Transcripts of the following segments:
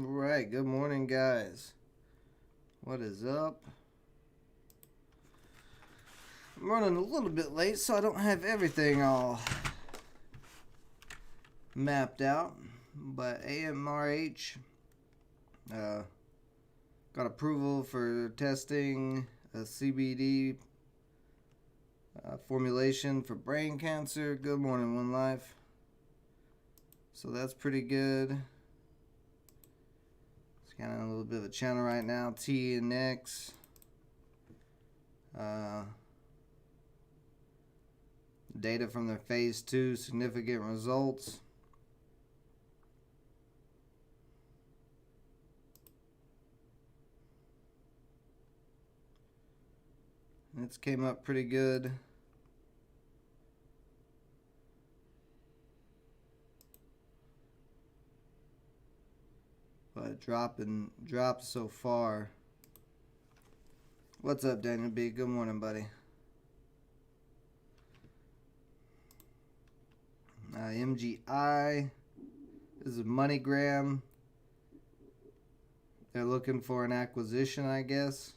Right, good morning, guys. What is up? I'm running a little bit late, so I don't have everything all mapped out. But AMRH got approval for testing a CBD formulation for brain cancer. Good morning, One Life. So that's pretty good. It's kind of a little bit of a channel right now. TNX. Data from their phase 2 significant results. It's came up pretty good. But dropped so far. What's up, Daniel B? Good morning, buddy. MGI. This is MoneyGram. They're looking for an acquisition, I guess.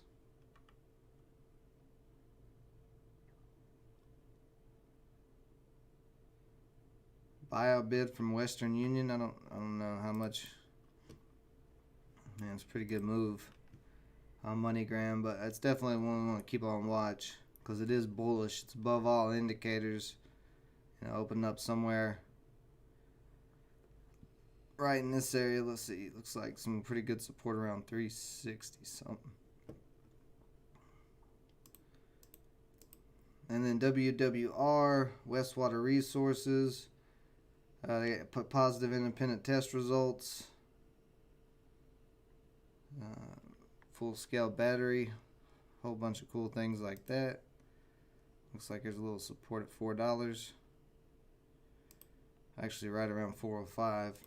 Buyout bid from Western Union. I don't know how much. Man, it's a pretty good move on MoneyGram, but it's definitely one we want to keep on watch because it is bullish. It's above all indicators. Open up somewhere right in this area. Let's see. Looks like some pretty good support around 360 something. And then WWR, Westwater Resources. They put positive independent test results. Full scale battery. Whole bunch of cool things like that. Looks like there's a little support at $4. Actually right around 405.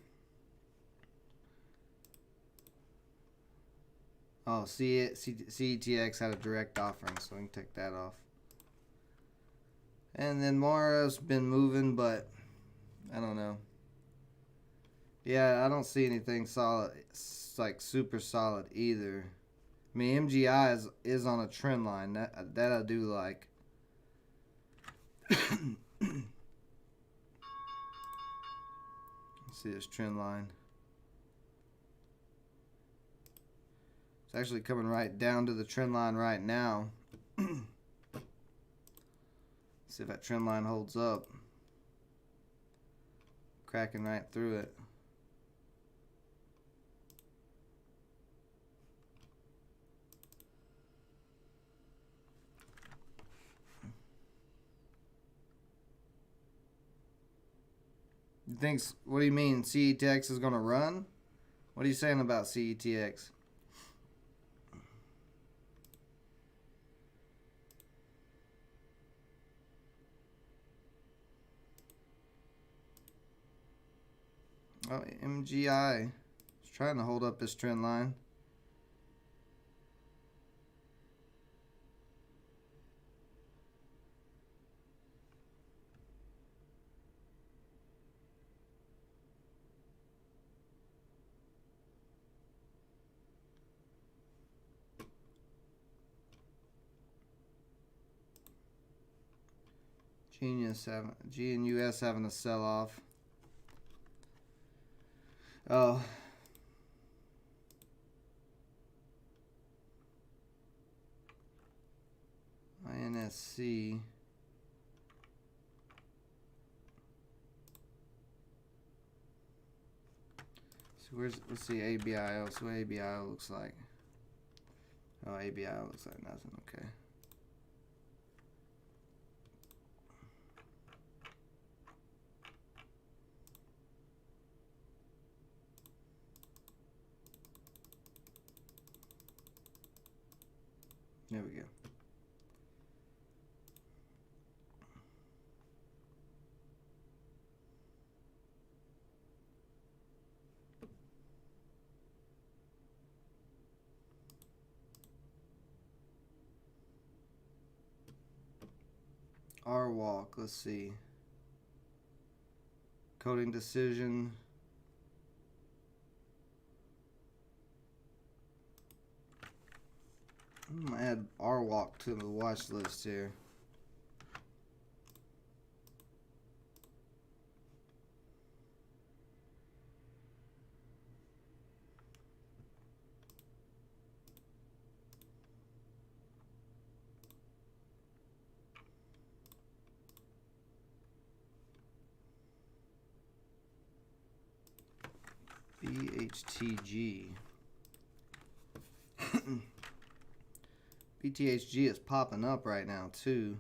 Oh, CETX had a direct offering, so we can take that off. And then Mara's been moving, but I don't know. Yeah, I don't see anything solid. It's like super solid either. I mean, MGI is on a trend line. That I do like. See this trend line. It's actually coming right down to the trend line right now. See if that trend line holds up. Cracking right through it. What do you mean CETX is going to run? What are you saying about CETX? Oh, MGI is trying to hold up this trend line. GNUS having a sell-off. Oh. INSC. So let's see ABIO. So what ABIO looks like. Oh, ABIO looks like nothing. Okay. There we go. R-Walk, let's see. Coding decision. I'm gonna add RWalk to the watch list here. BHTG. BTHG is popping up right now too.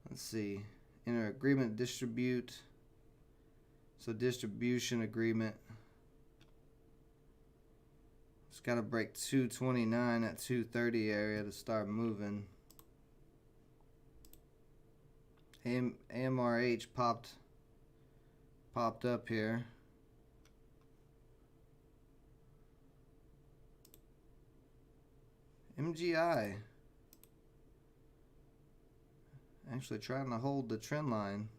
Let's see. Enter agreement distribute. So distribution agreement. It's got to break 229 at 230 area to start moving. AMRH popped up here. MGI actually trying to hold the trend line.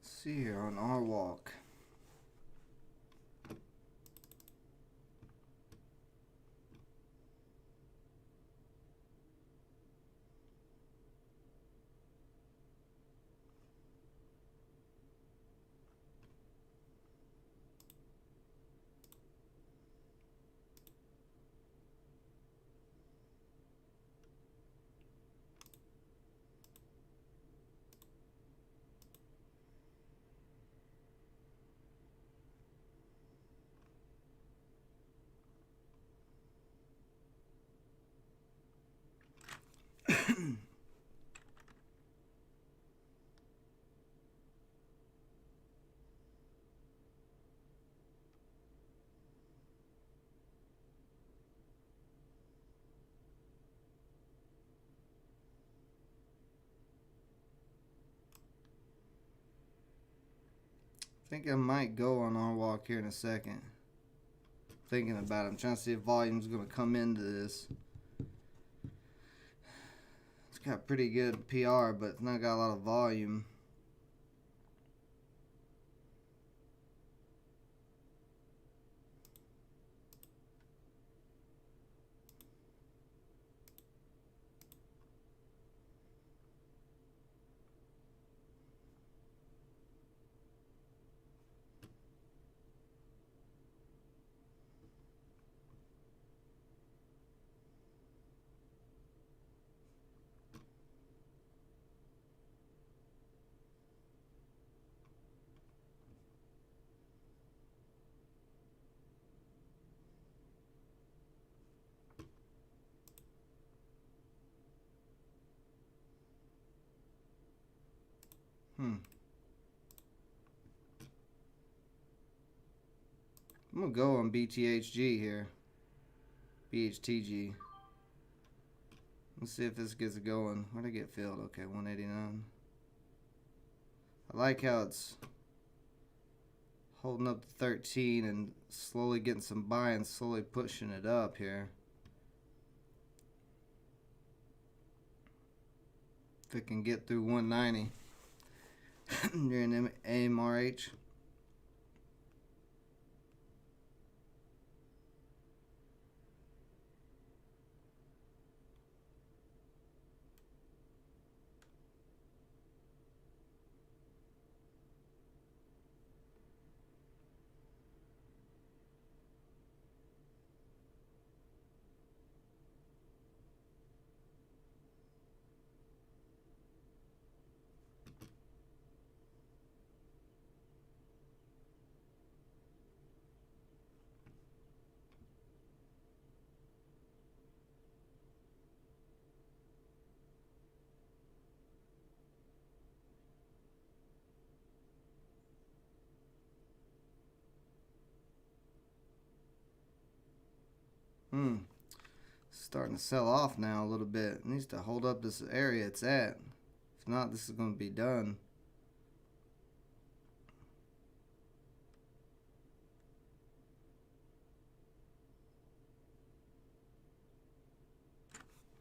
See here on RWalk. I think I might go on RWalk here in a second. Thinking about it. I'm trying to see if volume's going to come into this. It's got pretty good PR, but it's not got a lot of volume. I'm going to go on BTHG here. BHTG. Let's see if this gets going. Where'd I get filled? Okay, 189. I like how it's holding up to 13 and slowly getting some buy and slowly pushing it up here. If it can get through 190 during AMRH. Starting to sell off now a little bit. It needs to hold up this area it's at. If not, this is going to be done.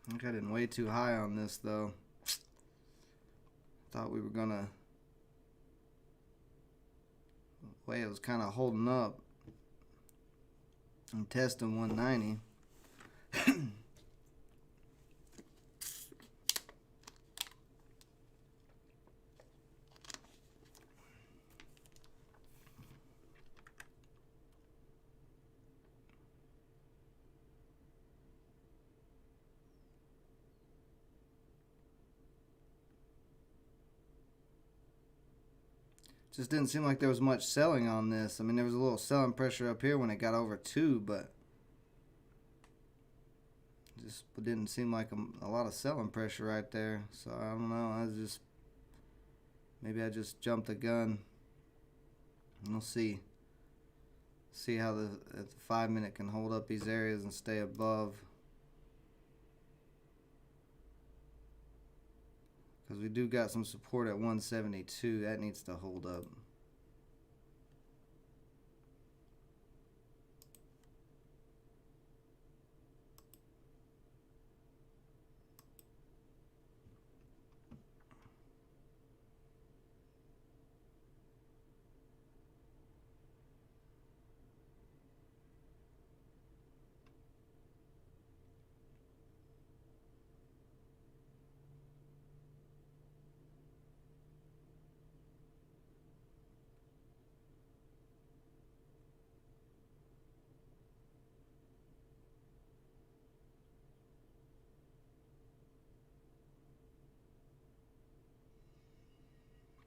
I think I did way too high on this though. Thought we were gonna, the way it was kind of holding up. I'm testing 190. Just didn't seem like there was much selling on this. I mean, there was a little selling pressure up here when it got over 2, but just didn't seem like a lot of selling pressure right there. So I don't know. Maybe I just jumped the gun. We'll see. See how the 5 minute can hold up these areas and stay above. Because we do got some support at 172. That needs to hold up.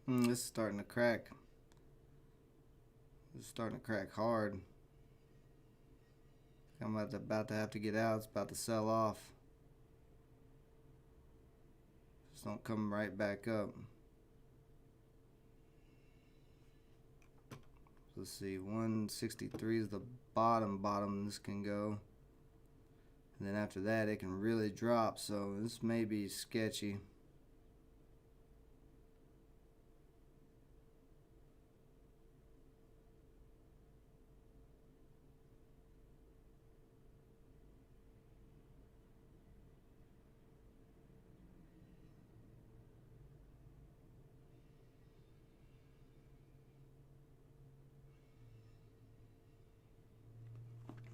This is starting to crack. It's starting to crack hard. I'm about to have to get out. It's about to sell off. Just don't come right back up. Let's see, 163 is the bottom this can go. And then after that it can really drop, so this may be sketchy.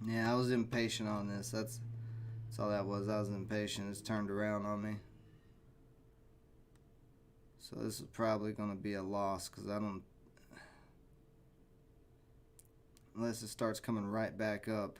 Yeah, I was impatient on this. That's all that was. I was impatient. It's turned around on me. So this is probably going to be a loss because I don't... Unless it starts coming right back up.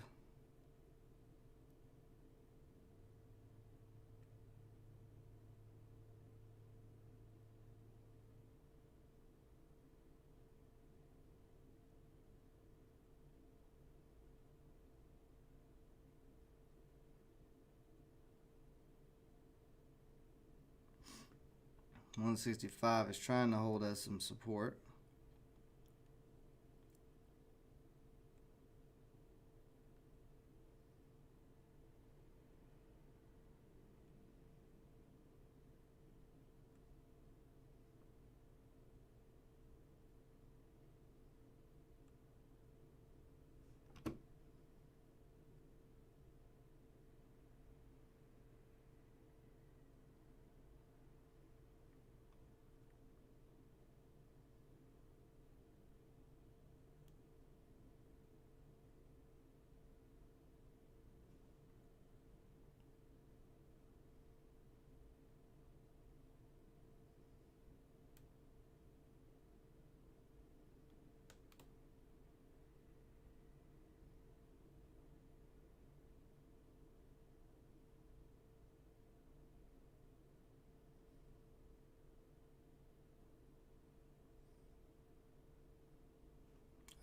$165 is trying to hold us some support.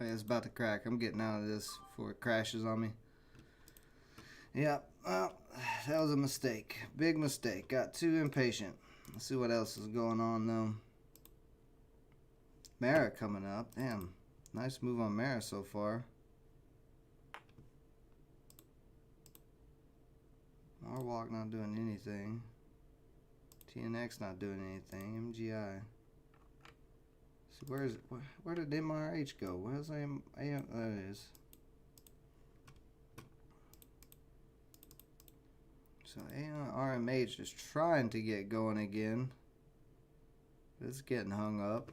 Okay, it's about to crack. I'm getting out of this before it crashes on me. Yeah, well, that was a mistake. Big mistake. Got too impatient. Let's see what else is going on, though. Mara coming up. Damn. Nice move on Mara so far. RWalk not doing anything. TNX not doing anything. MGI. So where did MRH go? Where's AM? There it is. So RMH is trying to get going again. It's getting hung up.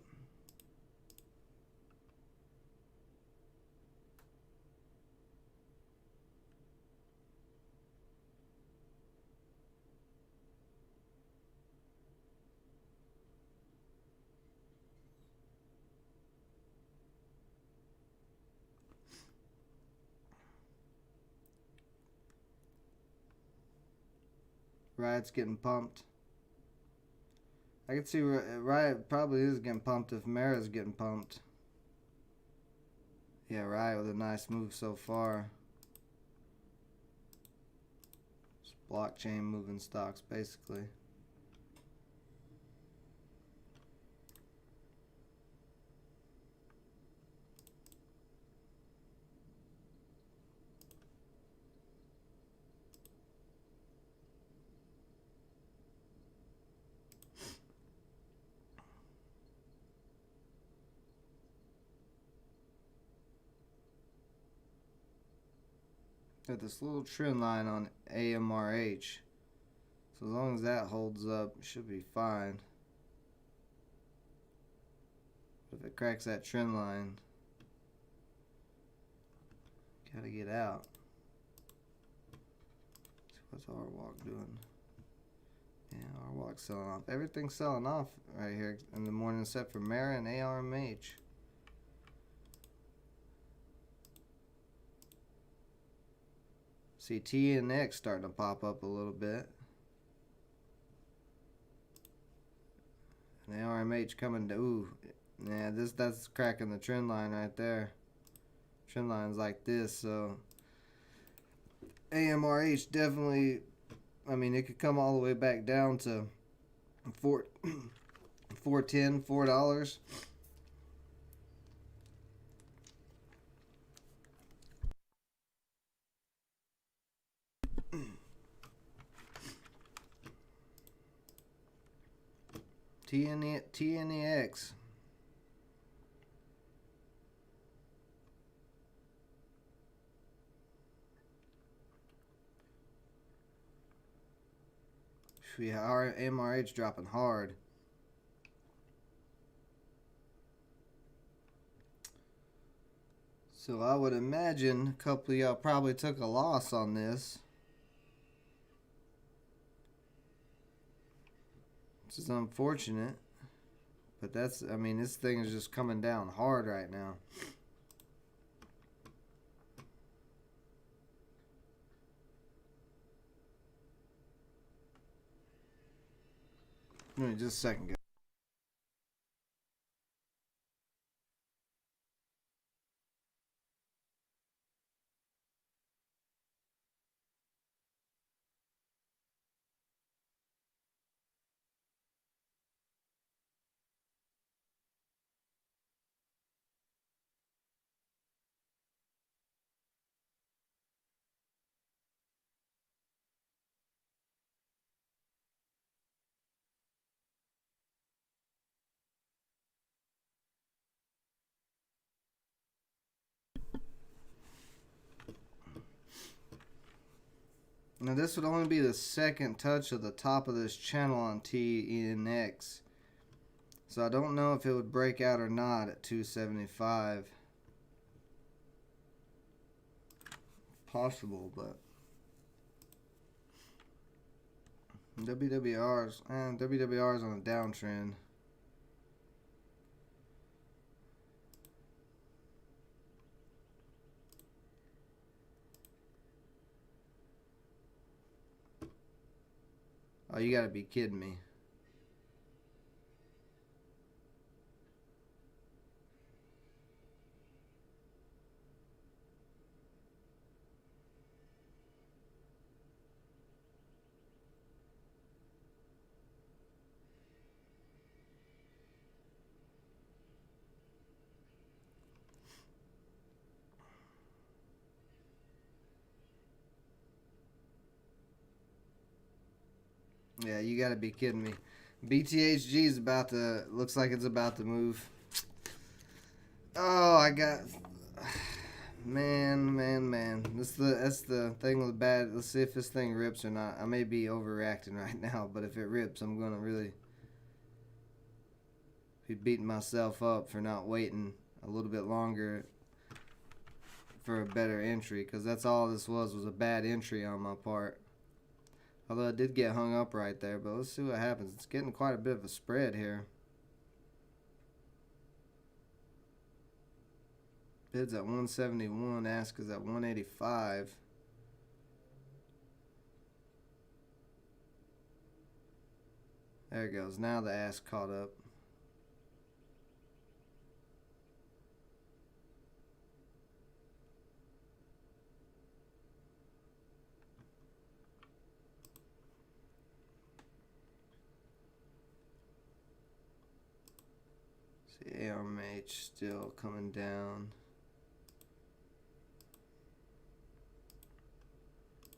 Riot's getting pumped. I can see Riot probably is getting pumped if Mara's getting pumped. Yeah, Riot with a nice move so far. It's blockchain moving stocks basically. Got this little trend line on AMRH. So as long as that holds up, it should be fine. But if it cracks that trend line, gotta get out. So what's RWalk doing? Yeah, RWalk's selling off. Everything's selling off right here in the morning except for Mara and ARMH. See TNX starting to pop up a little bit. And ARMH coming to, ooh, yeah, that's cracking the trend line right there. Trend line's like this, so AMRH definitely, I mean, it could come all the way back down to $4. TNEX. Our MRH dropping hard. So I would imagine a couple of y'all probably took a loss on this. This is unfortunate. But that's, I mean, this thing is just coming down hard right now. Give me just a second, guys. Now this would only be the second touch of the top of this channel on TNX. So I don't know if it would break out or not at 275. Possible, but WWR's on a downtrend. Oh, you gotta be kidding me. Yeah, you gotta be kidding me. BTHG is about to, looks like it's about to move. Oh, I got, man. That's the thing with bad. Let's see if this thing rips or not. I may be overreacting right now, but if it rips, I'm gonna really be beating myself up for not waiting a little bit longer for a better entry, because that's all this was a bad entry on my part. Although I did get hung up right there, but let's see what happens. It's getting quite a bit of a spread here. Bid's at 171, ask is at 185. There it goes. Now the ask caught up. See, ARMH still coming down.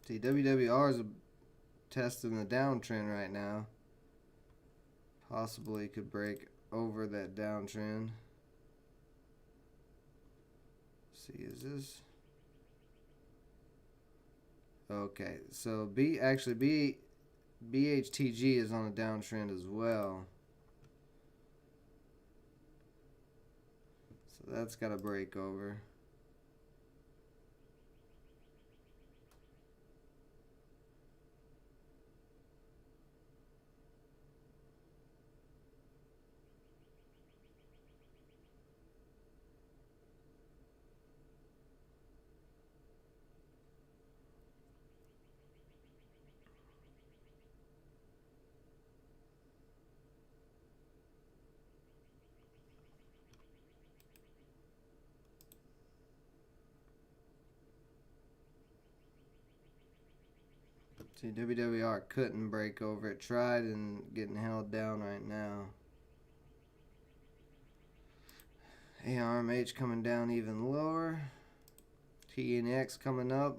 See, WWR is testing the downtrend right now. Possibly could break over that downtrend. See, is this? Okay, so BHTG is on a downtrend as well. So that's got to break over. See, WWR couldn't break over. It tried and getting held down right now. ARMH coming down even lower. TNX coming up.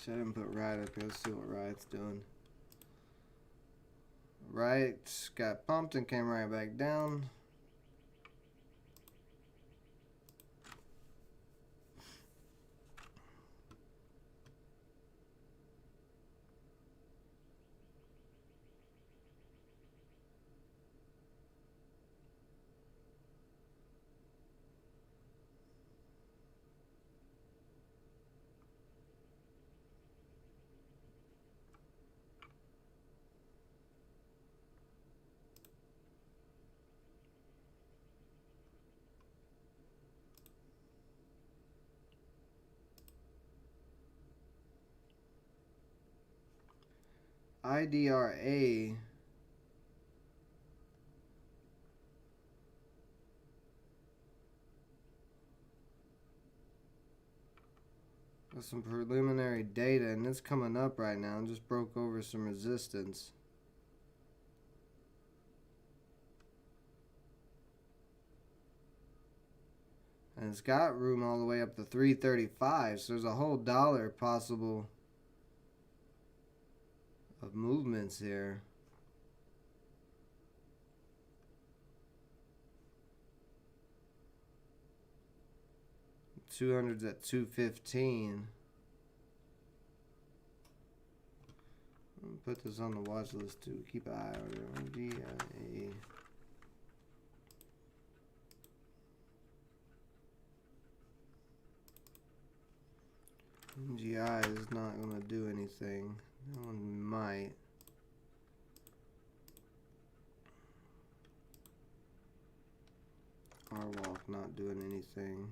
Should have put Riot up here. Let's see what Riot's doing. Riot got pumped and came right back down. IDRA with some preliminary data, and it's coming up right now and just broke over some resistance. And it's got room all the way up to 335, so there's a whole dollar possible of movements here. 200's at 215. Put this on the watch list too. Keep an eye on it. GIA. GI is not going to do anything. That one might. RWalk not doing anything.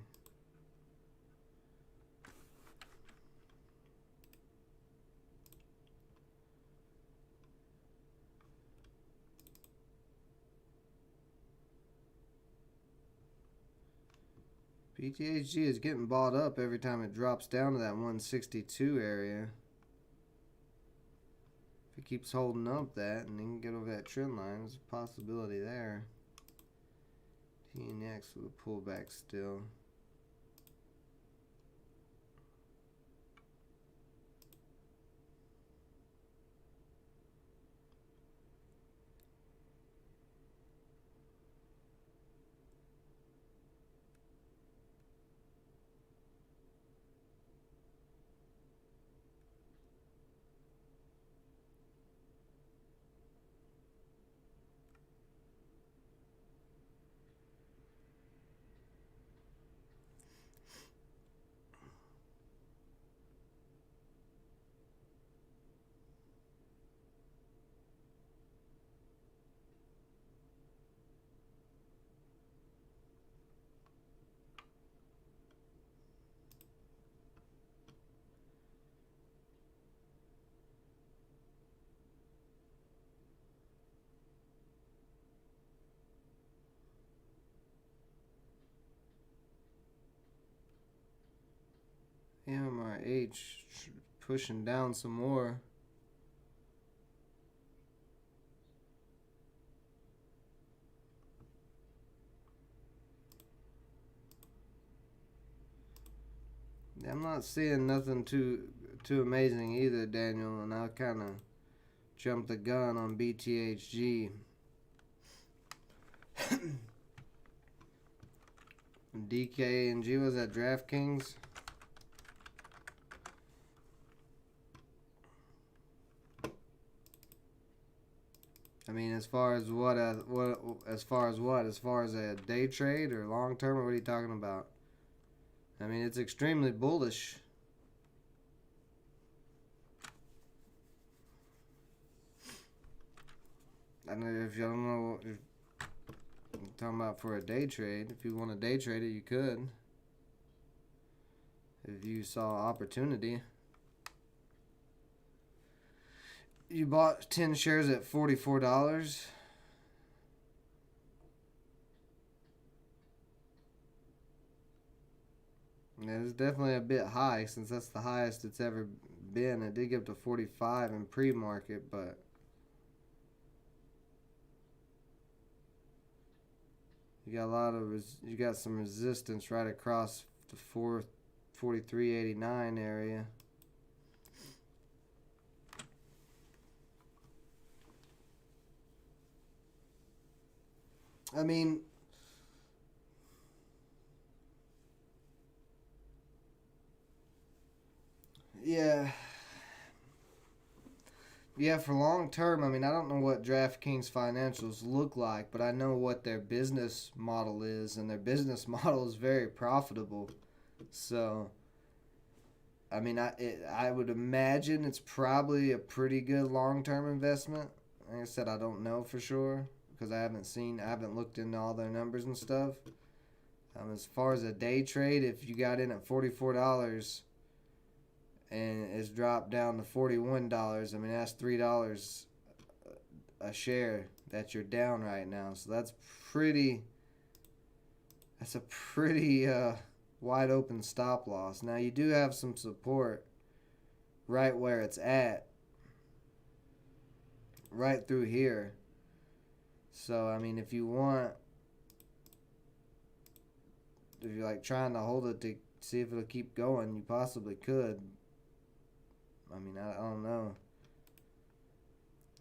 BTHG is getting bought up every time it drops down to that 162 area. If it keeps holding up that and then get over that trend line, there's a possibility there. TNX with a pullback still. MRH pushing down some more. I'm not seeing nothing too amazing either, Daniel, and I kind of jumped the gun on BTHG. DKNG was at DraftKings. I mean, as far as as far as a day trade or long term, or what are you talking about? I mean, it's extremely bullish. I know if you don't know if I'm talking about for a day trade. If you want to day trade it, you could. If you saw opportunity. You bought 10 shares at $44. Yeah, it's definitely a bit high since that's the highest it's ever been. It did get up to 45 in pre-market, but you got some resistance right across the 43.89 area. I mean, yeah, for long term, I mean, I don't know what DraftKings financials look like, but I know what their business model is, and their business model is very profitable. So, I mean, I would imagine it's probably a pretty good long term investment. Like I said, I don't know for sure because I haven't looked into all their numbers and stuff. As far as a day trade, if you got in at $44 and it's dropped down to $41, I mean, that's $3 a share that you're down right now. So that's a pretty wide open stop loss. Now, you do have some support right where it's at, right through here. So, I mean, if you're like trying to hold it to see if it'll keep going, you possibly could. I mean, I don't know.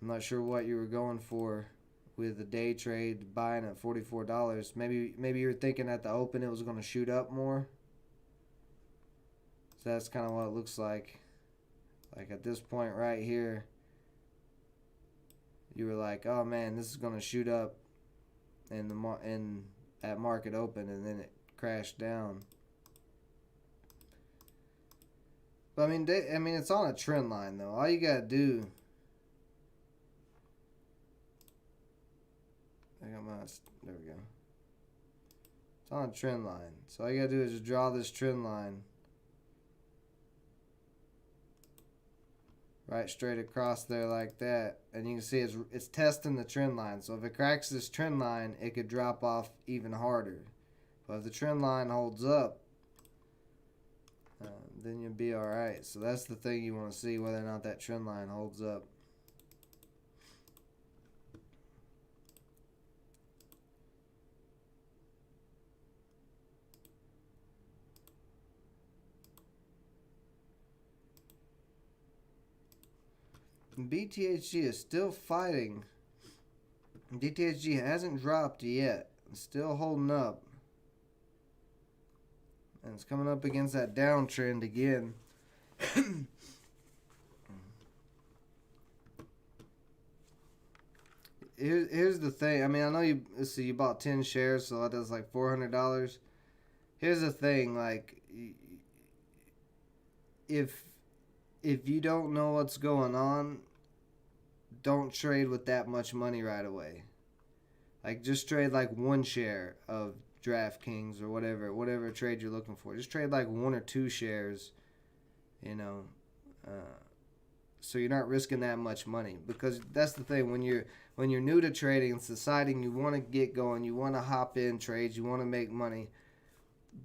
I'm not sure what you were going for with the day trade buying at $44. Maybe you were thinking at the open it was going to shoot up more. So that's kind of what it looks like. Like at this point right here, you were like, "Oh man, this is going to shoot up at market open," and then it crashed down. But I mean, it's on a trend line though. All you gotta do. There we go. It's on a trend line. So all you gotta do is just draw this trend line right straight across there like that, and you can see it's testing the trend line. So if it cracks this trend line, it could drop off even harder. But if the trend line holds up, then you'll be alright. So that's the thing you want to see, whether or not that trend line holds up. BTHG is still fighting. BTHG hasn't dropped yet. It's still holding up. And it's coming up against that downtrend again. Here's the thing. I mean, I know you bought 10 shares, so that does like $400. Here's the thing, like, if you don't know what's going on, don't trade with that much money right away. Like, just trade like one share of DraftKings or whatever trade you're looking for. Just trade like 1 or 2 shares, so you're not risking that much money. Because that's the thing, when you're new to trading, it's deciding you want to get going, you want to hop in trades, you want to make money,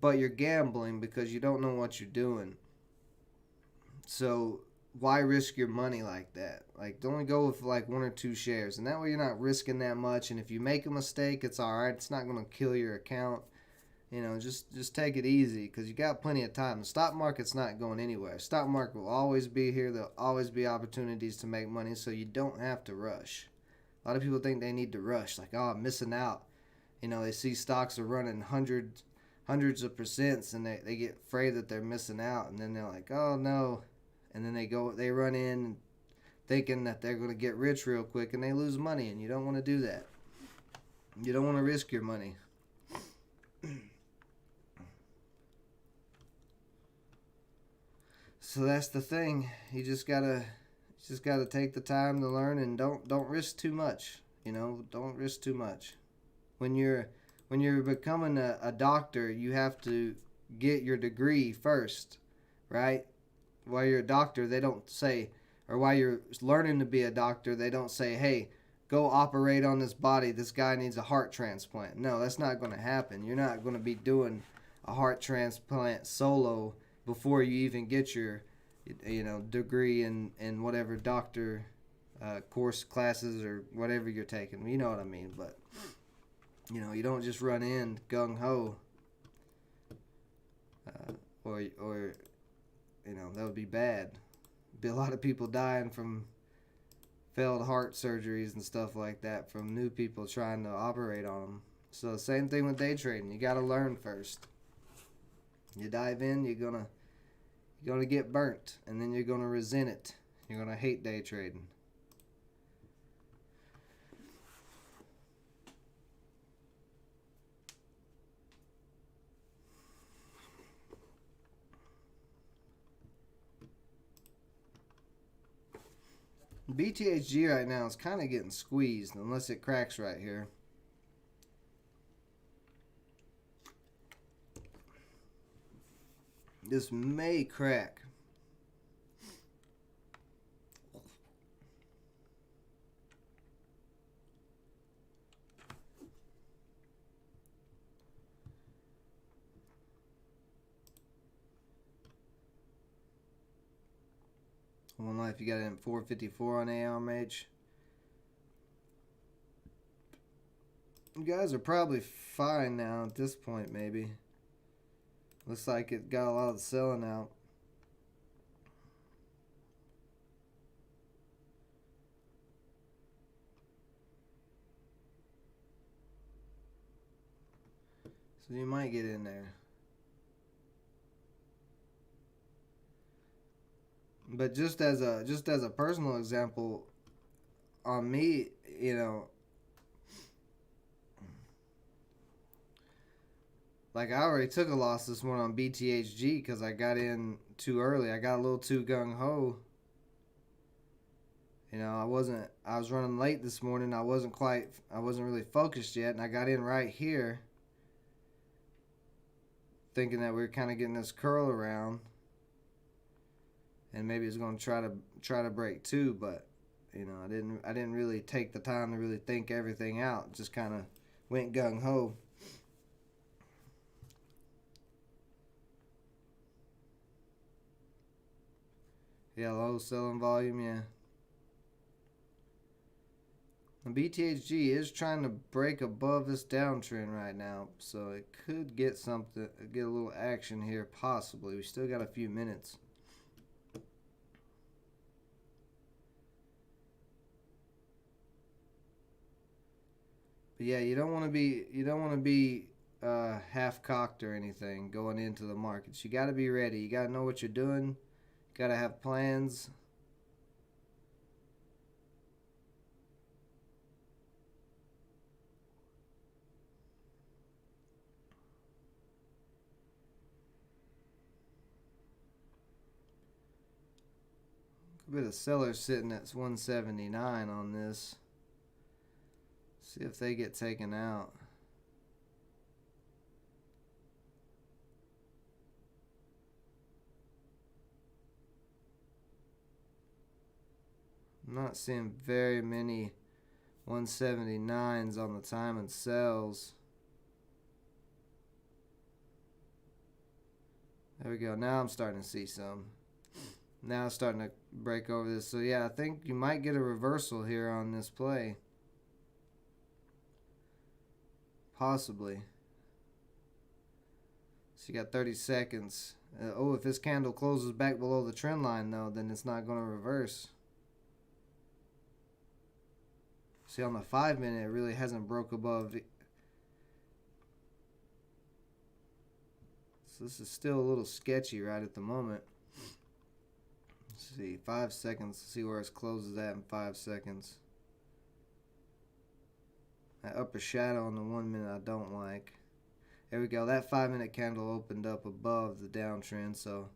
but you're gambling because you don't know what you're doing. So why risk your money like that? Like, only go with like 1 or 2 shares, and that way you're not risking that much. And if you make a mistake, it's all right. It's not going to kill your account. Just take it easy, because you got plenty of time. The stock market's not going anywhere. Stock market will always be here. There'll always be opportunities to make money, so you don't have to rush. A lot of people think they need to rush, like, oh, I'm missing out. They see stocks are running hundreds of percents, and they get afraid that they're missing out, and then they're like, oh no. And then they run in thinking that they're going to get rich real quick, and they lose money, and you don't want to do that. You don't want to risk your money. So that's the thing. You just gotta take the time to learn, and don't risk too much. Don't risk too much. When you're becoming a doctor, you have to get your degree first, right? While you're a doctor, they don't say, or while you're learning to be a doctor, they don't say, hey, go operate on this body. This guy needs a heart transplant. No, that's not going to happen. You're not going to be doing a heart transplant solo before you even get your, degree in whatever doctor course classes or whatever you're taking. You know what I mean? But, you don't just run in gung-ho, or that would be bad. Be a lot of people dying from failed heart surgeries and stuff like that from new people trying to operate on them. So same thing with day trading. You got to learn first. You dive in, you're gonna get burnt, and then you're gonna resent it. You're gonna hate day trading. BTHG right now is kind of getting squeezed unless it cracks right here. This may crack. One life, you got it in 454 on ARMH. You guys are probably fine now at this point, maybe. Looks like it got a lot of the selling out. So you might get in there. But just as a personal example, on me, like, I already took a loss this morning on BTHG because I got in too early. I got a little too gung-ho. I was running late this morning. I wasn't really focused yet, and I got in right here thinking that we were kind of getting this curl around, and maybe it's going to try to break too, but I didn't really take the time to really think everything out. Just kind of went gung-ho. Yeah, low selling volume, yeah. The BTHG is trying to break above this downtrend right now, so it could get something, get a little action here, possibly. We still got a few minutes. But yeah, you don't want to be half cocked or anything going into the markets. You got to be ready. You got to know what you're doing. You got to have plans. A bit of sellers sitting at 179 on this. See if they get taken out. I'm not seeing very many 179s on the time and sells. There we go. Now I'm starting to see some. Now it's starting to break over this. So yeah, I think you might get a reversal here on this play. Possibly. So you got 30 seconds. Oh, if this candle closes back below the trend line though, then it's not going to reverse. See, on the 5 minute, it really hasn't broke above. So this is still a little sketchy right at the moment. Let's see, 5 seconds. See where it closes at in 5 seconds. That upper shadow on the 1 minute I don't like. There we go. That 5 minute candle opened up above the downtrend, so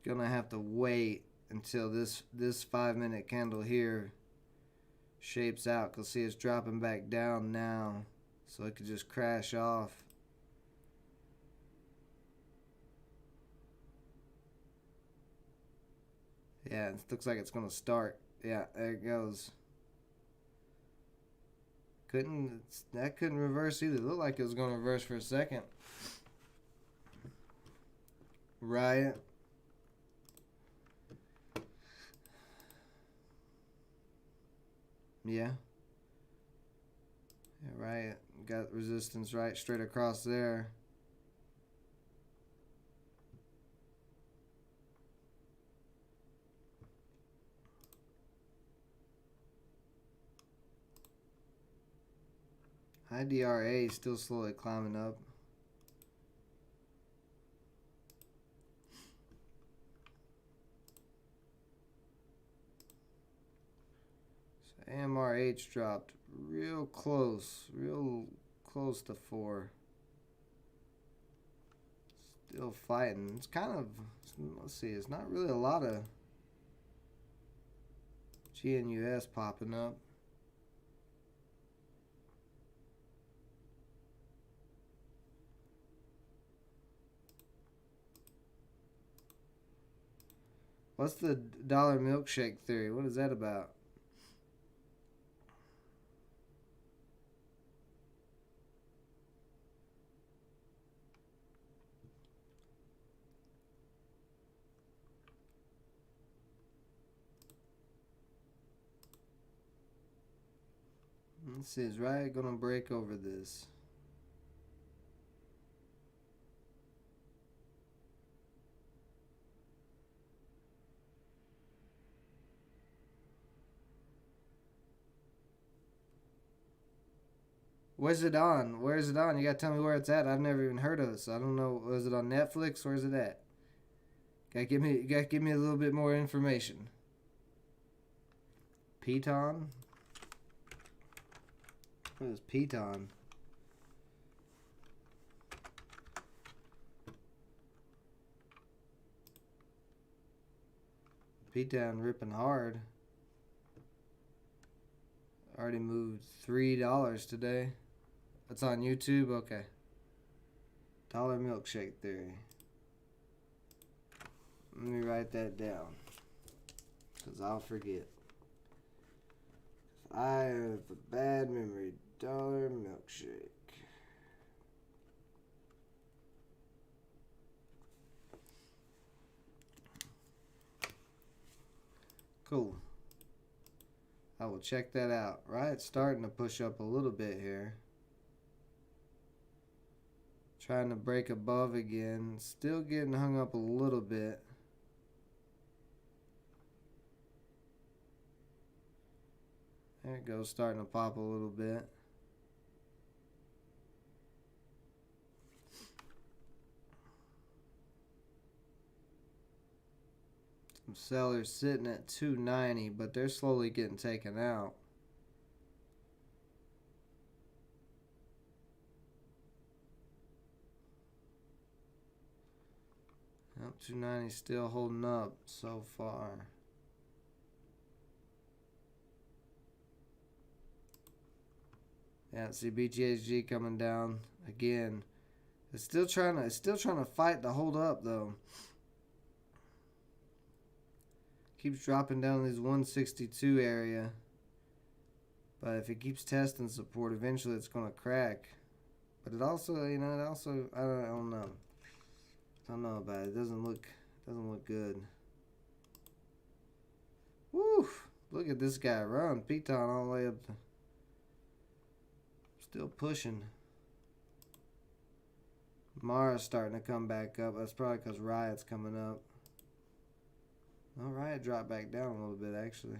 gonna have to wait until this 5 minute candle here shapes out, because see it's dropping back down now, so it could just crash off. Yeah, it looks like it's gonna start. Yeah, there it goes. That couldn't reverse either. It looked like it was gonna reverse for a second. Riot. Yeah. Yeah, Riot got resistance right straight across there. IDRA is still slowly climbing up. So AMRH dropped real close to 4. Still fighting. It's kind of, let's see, it's not really a lot of GNUS popping up. What's the dollar milkshake theory? What is that about? Let's see, is Riot gonna break over this? Where's it on? Where is it on? You gotta tell me where it's at. I've never even heard of it, so I don't know. Was it on Netflix? Where's it at? You gotta give me a little bit more information. Piton? What is Piton? Piton ripping hard. Already moved $3 today. That's on YouTube? Okay. Dollar milkshake theory. Let me write that down, because I'll forget. I have a bad memory. Dollar milkshake. Cool. I will check that out. Right, it's starting to push up a little bit here. Trying to break above again. Still getting hung up a little bit. There it goes, starting to pop a little bit. Some sellers sitting at 290, but they're slowly getting taken out. Yep, 290 still holding up so far. Yeah, see BTHG coming down again. It's still trying to fight to hold up though. Keeps dropping down to this 162 area. But if it keeps testing support, eventually it's gonna crack. But it also, I don't know. I don't know about it. It doesn't look good. Woo! Look at this guy run. Piton all the way up to, still pushing. Mara's starting to come back up. That's probably because Riot's coming up. Well, Riot dropped back down a little bit actually.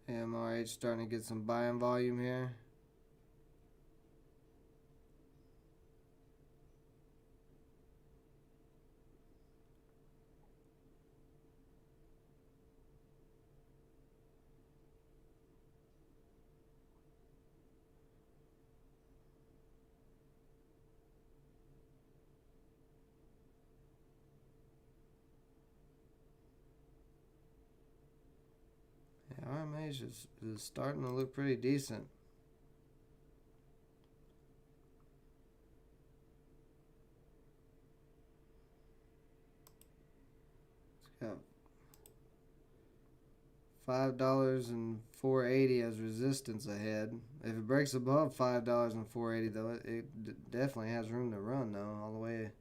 MRH starting to get some buying volume here. Yeah, RMH is starting to look pretty decent. It's got $5.480 as resistance ahead. If it breaks above $5.480 though, it definitely has room to run though, all the way.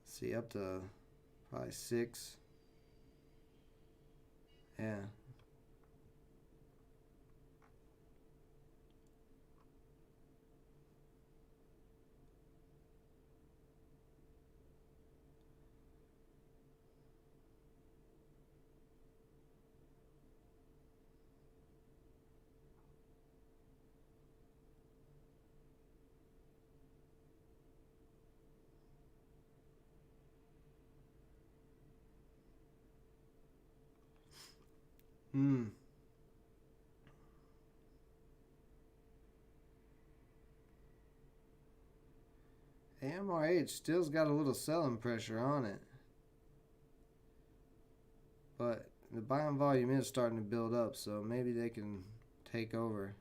See, up to probably 6. Yeah. MRH still's got a little selling pressure on it. But the buying volume is starting to build up, so maybe they can take over.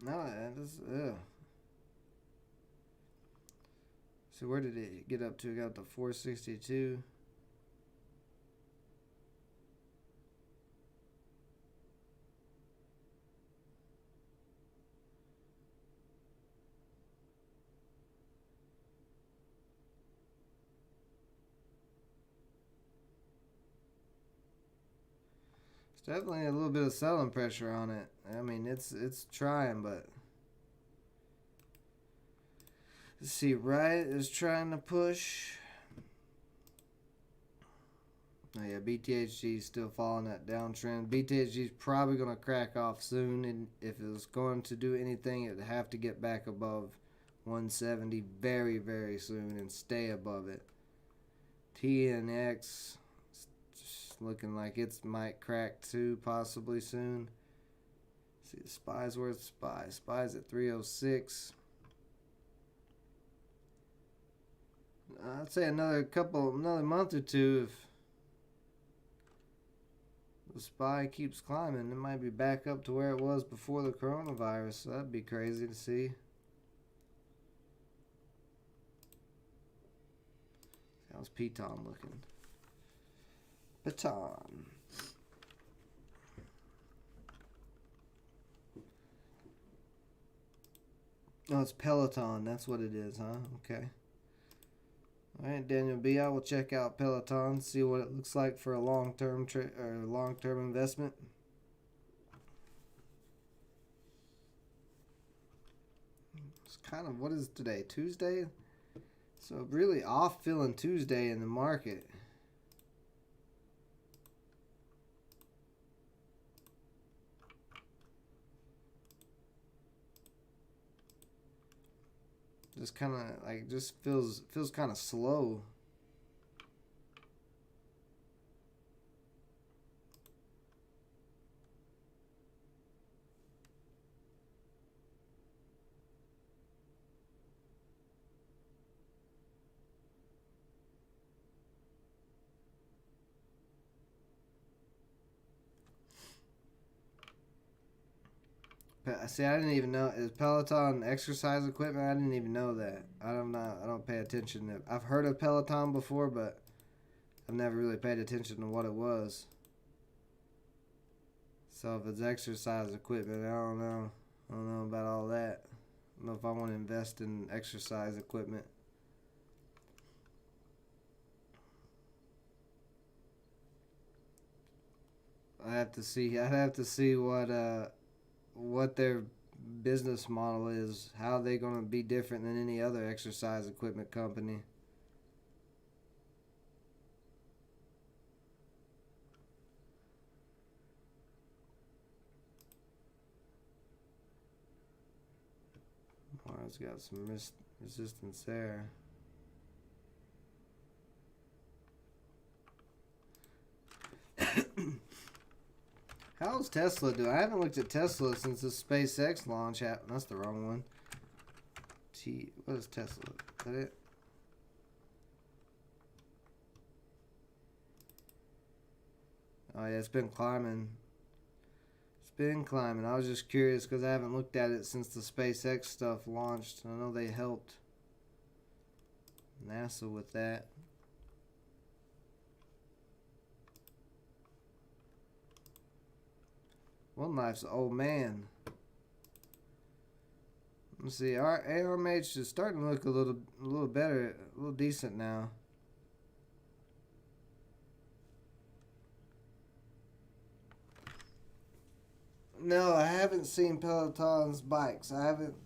No, that is. Ugh. So where did it get up to? It got up to 462. It's definitely a little bit of selling pressure on it. I mean, it's trying, but let's see. Riot is trying to push. Oh yeah, BTHG is still following that downtrend. BTHG is probably going to crack off soon, and if it was going to do anything, it'd have to get back above 170 very, very soon and stay above it. TNX looking like it might crack too, possibly soon. Let's see, the SPY's worth SPY. SPY's at 306. I'd say another month or two if the SPY keeps climbing. It might be back up to where it was before the coronavirus. So that'd be crazy to see. How's Piton looking? Piton. Oh, it's Peloton. That's what it is, huh? Okay. All right, Daniel B. I will check out Peloton, see what it looks like for a long-term investment. It's kind of, what is today? Tuesday? So really off feeling Tuesday in the market. Just kind of like just feels kind of slow. See, I didn't even know, is Peloton exercise equipment? I didn't even know that. I don't pay attention to. I've heard of Peloton before, but I've never really paid attention to what it was. So if it's exercise equipment, I don't know. I don't know about all that. I don't know if I want to invest in exercise equipment. I'd have to see what their business model is. How are they going to be different than any other exercise equipment company? Mars got some resistance there. How's Tesla doing? I haven't looked at Tesla since the SpaceX launch happened. That's the wrong one. What is Tesla? Is that it? Oh yeah, it's been climbing. It's been climbing. I was just curious because I haven't looked at it since the SpaceX stuff launched. I know they helped NASA with that. One Life's an old man. Let's see. Our ARMH is starting to look a little better, a little decent now. No, I haven't seen Peloton's bikes. I haven't.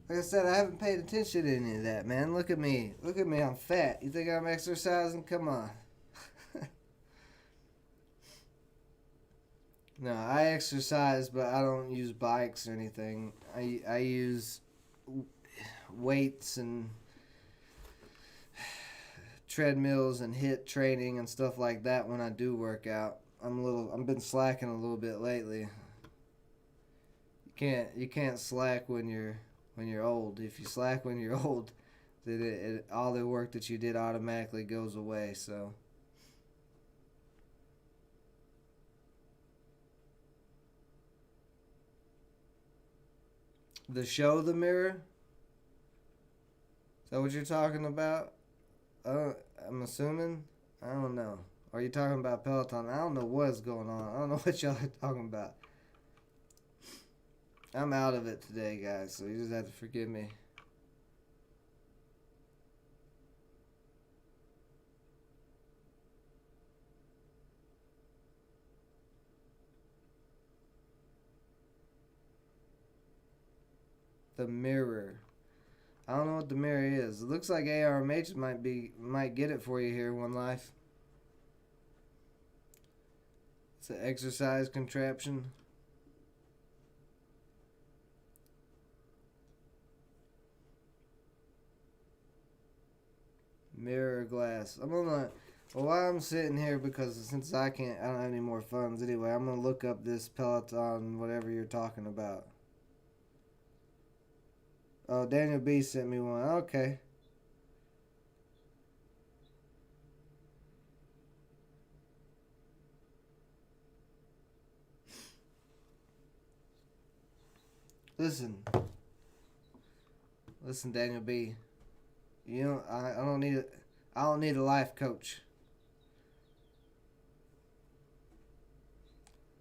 Like I said, I haven't paid attention to any of that, man. Look at me. Look at me. I'm fat. You think I'm exercising? Come on. No, I exercise, but I don't use bikes or anything. I use weights and treadmills and HIIT training and stuff like that when I do work out. I've been slacking a little bit lately. You can't slack when you're old. If you slack when you're old, then all the work that you did automatically goes away. So. The show The Mirror? Is that what you're talking about? I'm assuming. I don't know. Are you talking about Peloton? I don't know what's going on. I don't know what y'all are talking about. I'm out of it today, guys, so you just have to forgive me. The Mirror. I don't know what The Mirror is. It looks like ARMH might get it for you here, One Life. It's an exercise contraption. Mirror glass. I'm gonna. Well, while I'm sitting here, because since I don't have any more funds anyway, I'm gonna look up this Peloton, whatever you're talking about. Oh, Daniel B sent me one. Okay. Listen, Daniel B. You know, I don't need I don't need a life coach.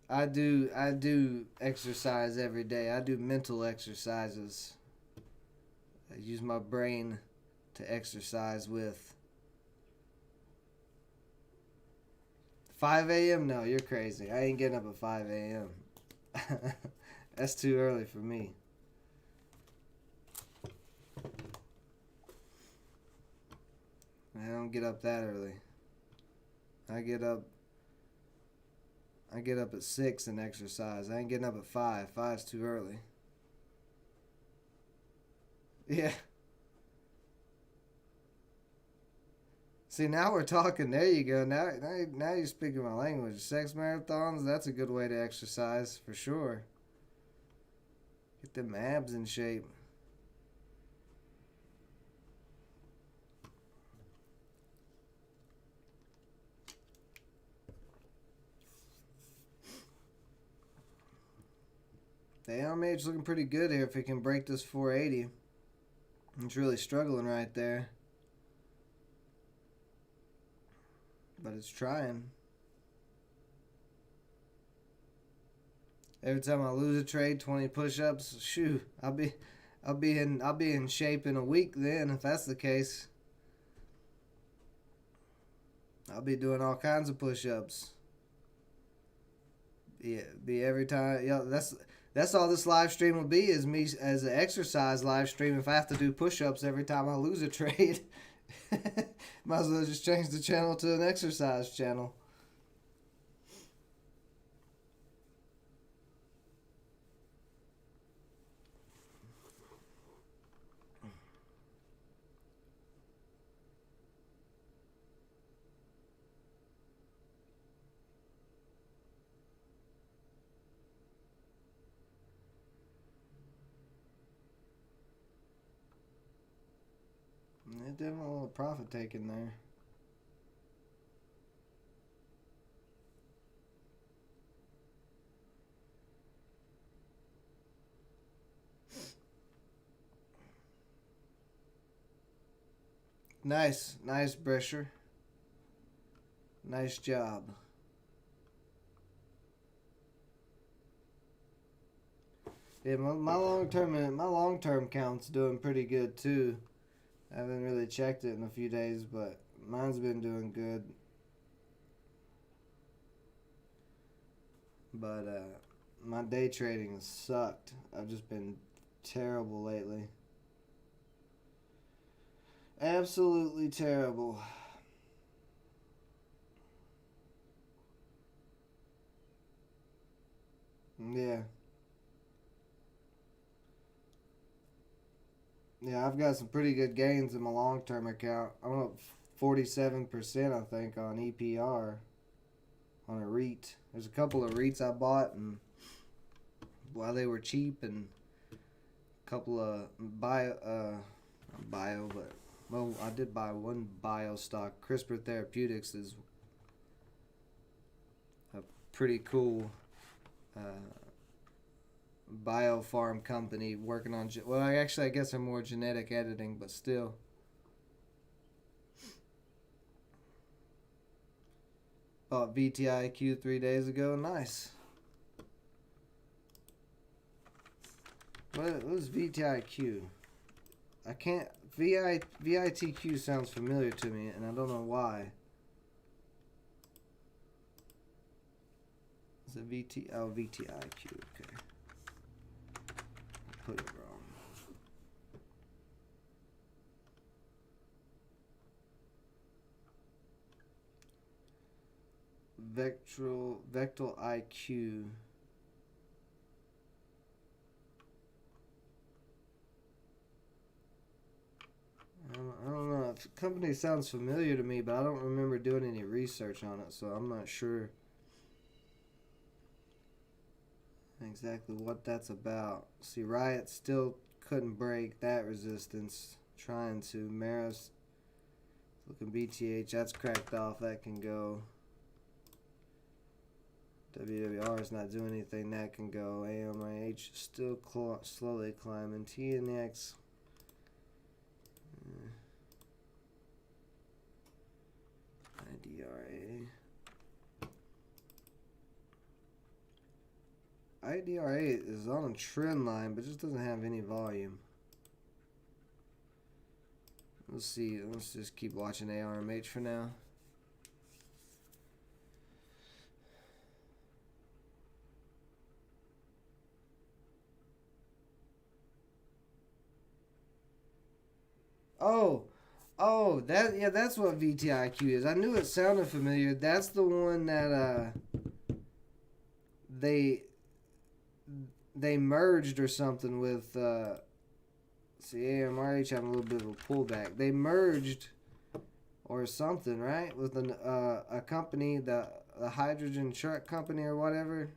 I do exercise every day. I do mental exercises. I use my brain to exercise with. 5 a.m. No, you're crazy. I ain't getting up at 5 a.m. That's too early for me. I don't get up that early. I get up at 6 and exercise. I ain't getting up at 5. 5's too early. Yeah. See, now we're talking. There you go. Now you're speaking my language. Sex marathons, that's a good way to exercise for sure. Get them abs in shape. The LMH looking pretty good here if it can break this 480. It's really struggling right there. But it's trying. Every time I lose a trade, 20 push-ups. Shoo, I'll be in shape in a week then if that's the case. I'll be doing all kinds of push-ups. Yeah, be every time. Yeah, that's all this live stream will be, is me as an exercise live stream. If I have to do push-ups every time I lose a trade, might as well just change the channel to an exercise channel. Definitely a little profit taken there. Nice Brescher. Nice job. Yeah, my long term count's doing pretty good too. I haven't really checked it in a few days, but mine's been doing good. But my day trading has sucked. I've just been terrible lately. Absolutely terrible. Yeah. Yeah, I've got some pretty good gains in my long term account. I'm up 47%, I think, on EPR on a REIT. There's a couple of REITs I bought and while they were cheap, and a couple of well, I did buy one bio stock. CRISPR Therapeutics is a pretty cool biofarm company working on. Well, I guess they're more genetic editing, but still. Bought VTIQ 3 days ago. Nice. What was VTIQ? I can't. VITQ sounds familiar to me, and I don't know why. Is it VT? Oh, VTIQ. Okay. Put it wrong. Vectral IQ. I don't know. The company sounds familiar to me, but I don't remember doing any research on it, so I'm not sure exactly what that's about. See, Riot still couldn't break that resistance. Trying to. Maris looking BTH. That's cracked off. That can go. WWR is not doing anything. That can go. AMIH still slowly climbing. TNX. IDRA. IDRA is on a trend line, but just doesn't have any volume. Let's see. Let's just keep watching ARMH for now. Oh, that's what VTIQ is. I knew it sounded familiar. That's the one that they merged or something with see, AMRH having a little bit of a pullback. They merged or something, right? With a company, the hydrogen truck company or whatever.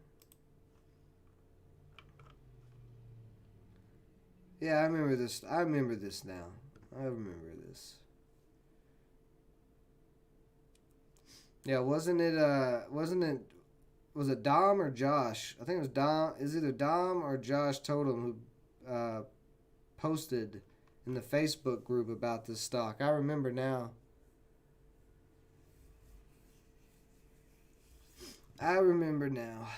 Yeah, I remember this. I remember this now. I remember this. Yeah, was it Dom or Josh? I think it was Dom. Is either Dom or Josh Totem who posted in the Facebook group about this stock. I remember now. I remember now.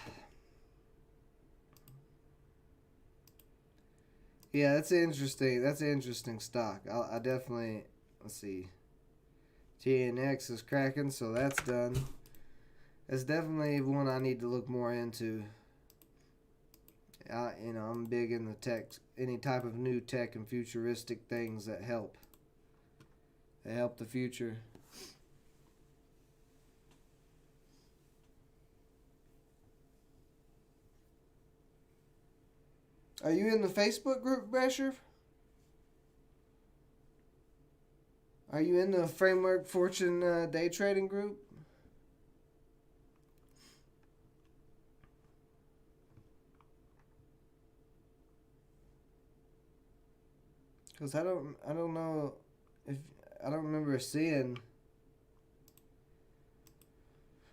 Yeah, that's interesting. That's an interesting stock. I definitely, let's see. TNX is cracking, so that's done. It's definitely one I need to look more into. I'm big in the tech, any type of new tech and futuristic things that help. They help the future. Are you in the Facebook group, Brescher? Are you in the Framework Fortune day trading group? Cause I don't know if I don't remember seeing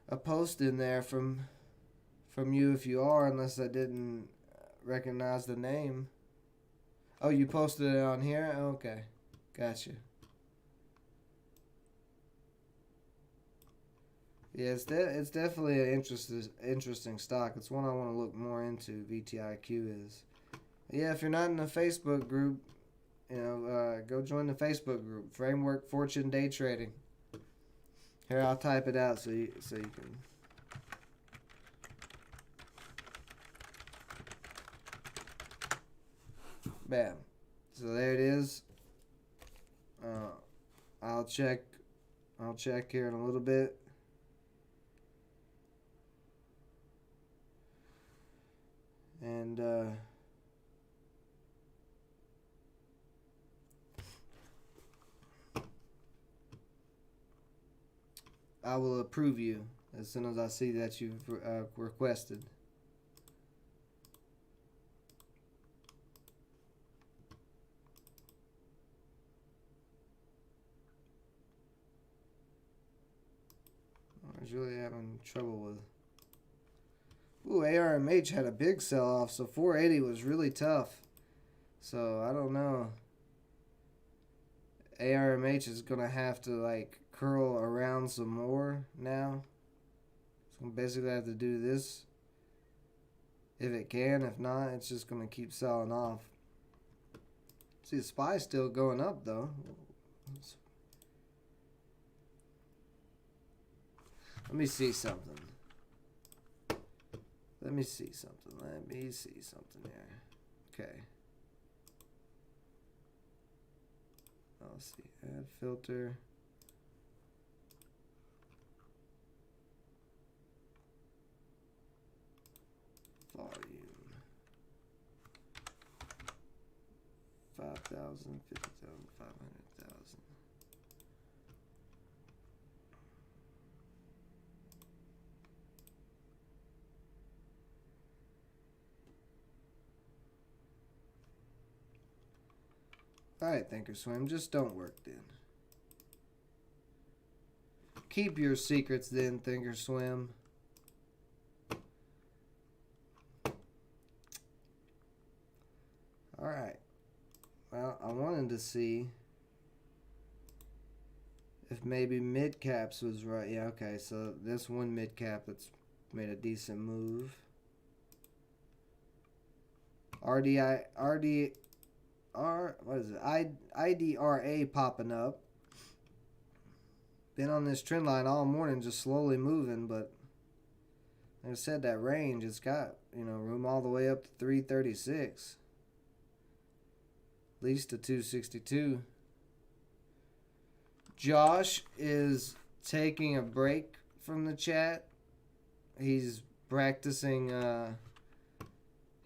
a post in there from you if you are, unless I didn't recognize the name. Oh, you posted it on here? Okay, gotcha. Yeah, it's definitely an interesting stock. It's one I want to look more into. VTIQ is. Yeah, if you're not in the Facebook group, go join the Facebook group. Framework Fortune Day Trading. Here, I'll type it out so you can. Bam. So there it is. I'll check here in a little bit. And I will approve you as soon as I see that you've requested. I was really having trouble with Ooh, ARMH had a big sell-off, so 480 was really tough. So, I don't know. ARMH is going to have to, like, curl around some more now. It's going to basically have to do this if it can. If not, it's just going to keep selling off. See, the SPY's still going up, though. Let me see something. Let me see something here. Okay. Let's see. Add filter. Volume. 5,000, 50,000, 500,000. Alright, Thinkorswim, just don't work then. Keep your secrets then, Thinkorswim. Alright. Well, I wanted to see if maybe mid-caps was right. Yeah, okay, so this one mid-cap that's made a decent move. What is it? IDRA popping up. Been on this trend line all morning, just slowly moving, but like I said, that range, it's got, room all the way up to 336. At least to 262. Josh is taking a break from the chat. He's practicing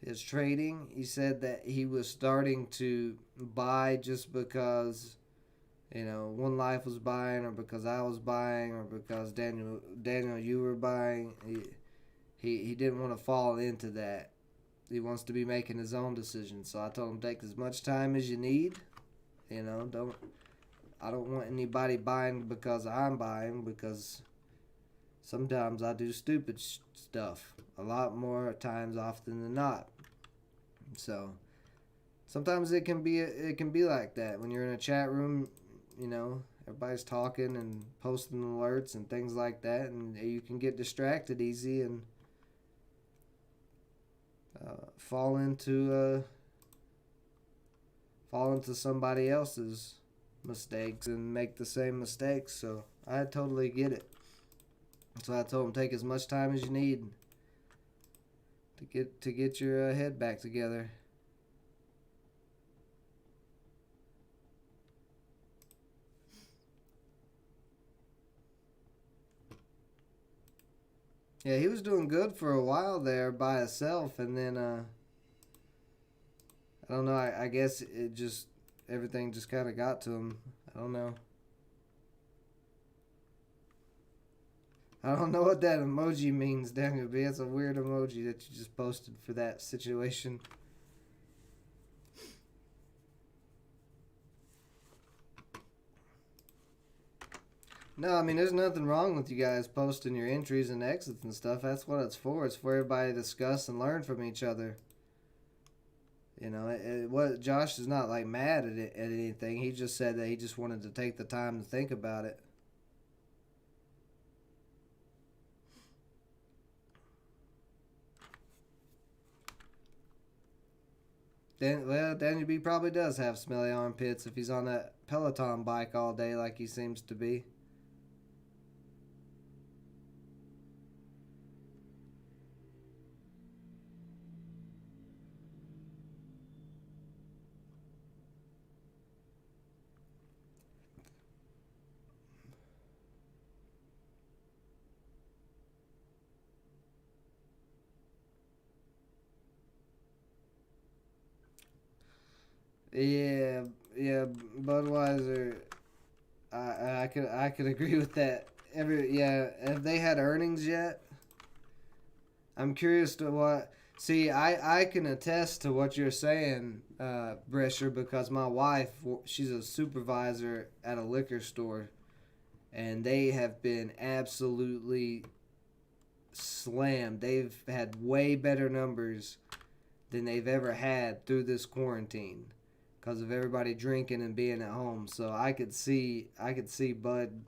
his trading. He said that he was starting to buy just because, One Life was buying, or because I was buying, or because Daniel, you were buying. He didn't want to fall into that. He wants to be making his own decisions. So I told him, take as much time as you need. I don't want anybody buying because I'm buying, because sometimes I do stupid stuff. A lot more times often than not. So sometimes it can be like that when you're in a chat room. Everybody's talking and posting alerts and things like that, and you can get distracted easy and fall into somebody else's mistakes and make the same mistakes. So I totally get it. So I told him, take as much time as you need to get your head back together. Yeah, he was doing good for a while there by himself, and then I don't know. I guess everything just kind of got to him. I don't know. I don't know what that emoji means, Daniel B. It's a weird emoji that you just posted for that situation. No, I mean, there's nothing wrong with you guys posting your entries and exits and stuff. That's what it's for. It's for everybody to discuss and learn from each other. What Josh is not like mad at anything. He just said that he just wanted to take the time to think about it. Daniel B probably does have smelly armpits if he's on that Peloton bike all day like he seems to be. Yeah, Budweiser. I could agree with that. Have they had earnings yet? I'm curious to what. See, I can attest to what you're saying, Brescher, because my wife, she's a supervisor at a liquor store, and they have been absolutely slammed. They've had way better numbers than they've ever had through this quarantine because of everybody drinking and being at home. So I could see Bud,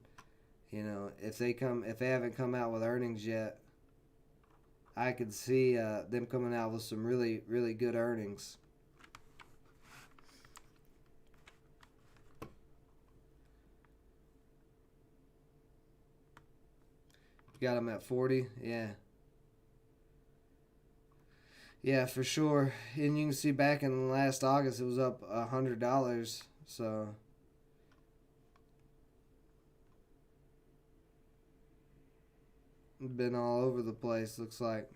if they haven't come out with earnings yet, I could see them coming out with some really, really good earnings. You got them at 40? Yeah. Yeah, for sure. And you can see back in last August, it was up $100. So been all over the place, looks like.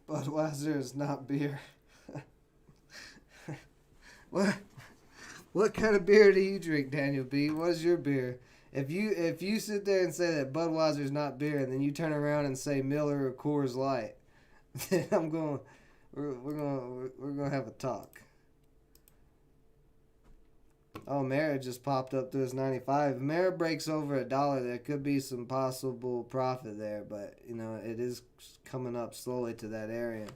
Budweiser is not beer. What kind of beer do you drink, Daniel B? What's your beer? If you sit there and say that Budweiser's not beer, and then you turn around and say Miller or Coors Light, then we're gonna have a talk. Oh, Mara just popped up to his 95. If Mara breaks over $1, there could be some possible profit there, but it is coming up slowly to that area.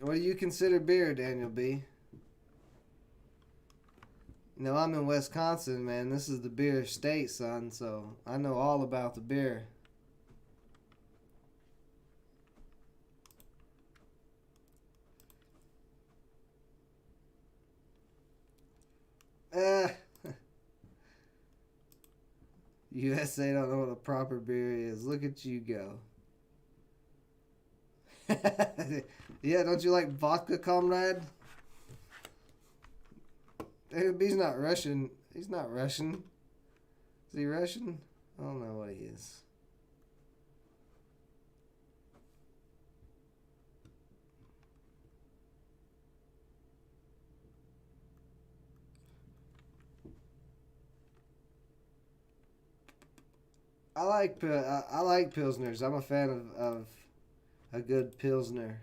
What do you consider beer, Daniel B? I'm in Wisconsin, man. This is the beer state, son, so I know all about the beer. USA don't know what a proper beer is. Look at you go. Yeah, don't you like vodka, comrade? He's not Russian. He's not Russian. Is he Russian? I don't know what he is. I like pilsners. I'm a fan of a good pilsner.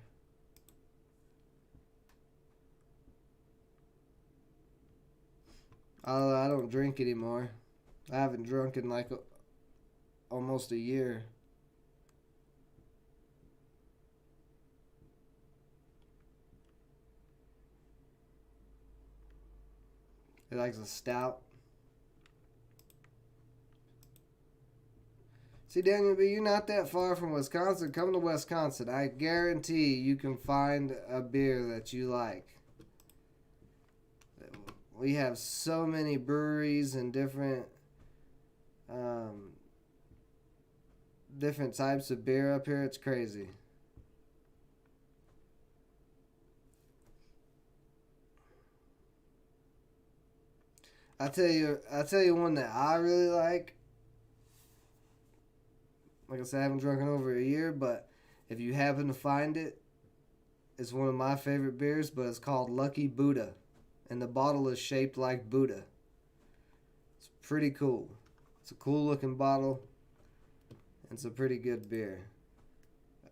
I don't drink anymore. I haven't drunk in like almost a year. He likes a stout. See, Daniel B, you're not that far from Wisconsin. Come to Wisconsin. I guarantee you can find a beer that you like. We have so many breweries and different different types of beer up here. It's crazy. I tell you one that I really like. Like I said, I haven't drunk in over a year, but if you happen to find it, it's one of my favorite beers, but it's called Lucky Buddha. And the bottle is shaped like Buddha. It's pretty cool. It's a cool looking bottle. It's a pretty good beer.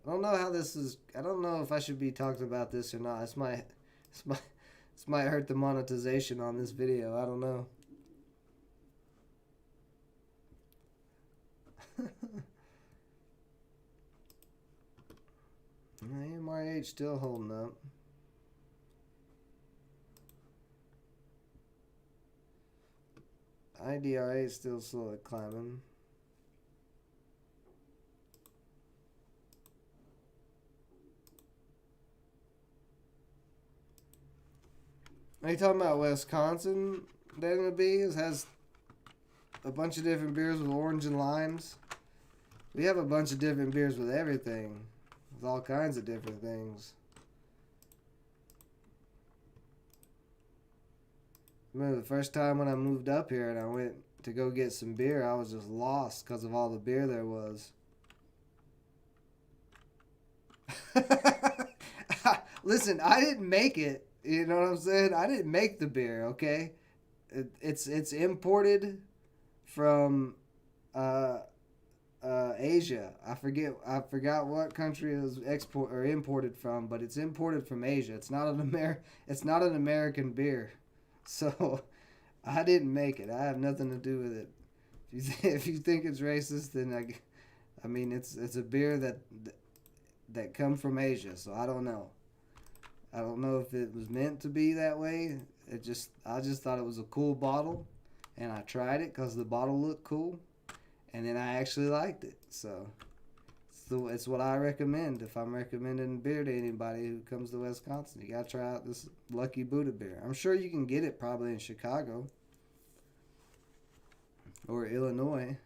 I don't know how this is. I don't know if I should be talking about this or not. This might hurt the monetization on this video. I don't know. MRH still holding up. IDRA is still slowly climbing. Are you talking about Wisconsin? Daniel B has a bunch of different beers with orange and limes. We have a bunch of different beers with everything. With all kinds of different things. I remember the first time when I moved up here and I went to go get some beer, I was just lost because of all the beer there was. Listen, I didn't make it. You know what I'm saying? I didn't make the beer, okay? It's imported from Asia. I forgot what country it was export or imported from, but it's imported from Asia. It's not an American beer. So I didn't make it. I have nothing to do with it. If you think it's racist, then I mean it's a beer that come from Asia. So I don't know. I don't know if it was meant to be that way. I just thought it was a cool bottle, and I tried it because the bottle looked cool, and then I actually liked it. So it's what I recommend if I'm recommending beer to anybody who comes to Wisconsin. You gotta try out this Lucky Buddha beer. I'm sure you can get it probably in Chicago or Illinois.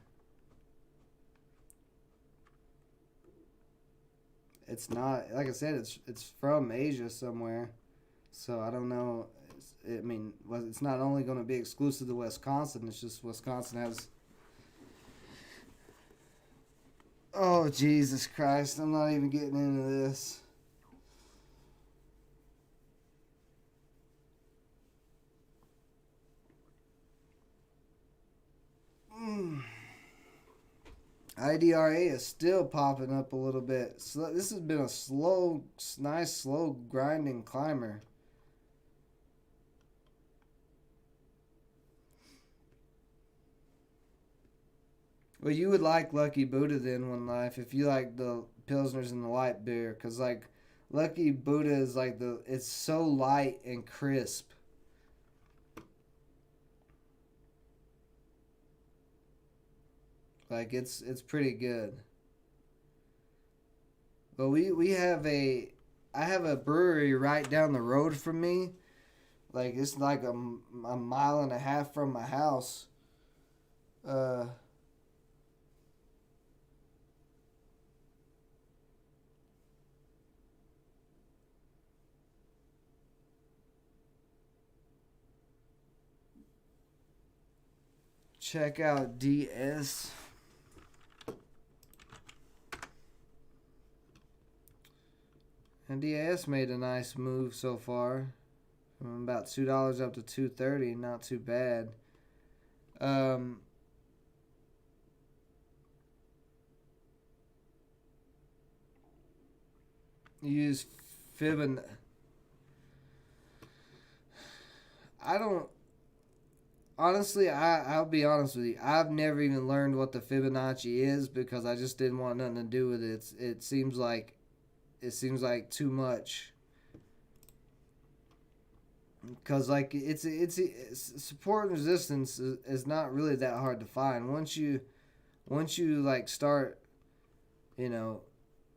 It's not, like I said, it's from Asia somewhere, so I don't know. I mean, it's not only going to be exclusive to Wisconsin. It's just Wisconsin has. Oh Jesus Christ! I'm not even getting into this. IDRA is still popping up a little bit. So this has been a nice, slow grinding climber. Well, you would like Lucky Buddha then one life if you like the pilsners and the light beer, cause like Lucky Buddha is like it's so light and crisp. Like it's pretty good. But we have I have a brewery right down the road from me. Like it's like a mile and a half from my house. Uh, Check out DS. And DS made a nice move so far. From about $2 up to $2.30, not too bad. Um, use Fibon. I don't. Honestly, I'll be honest with you. I've never even learned what the Fibonacci is because I just didn't want nothing to do with it. It seems like too much. Because like it's support and resistance is not really that hard to find. Once you like start, you know,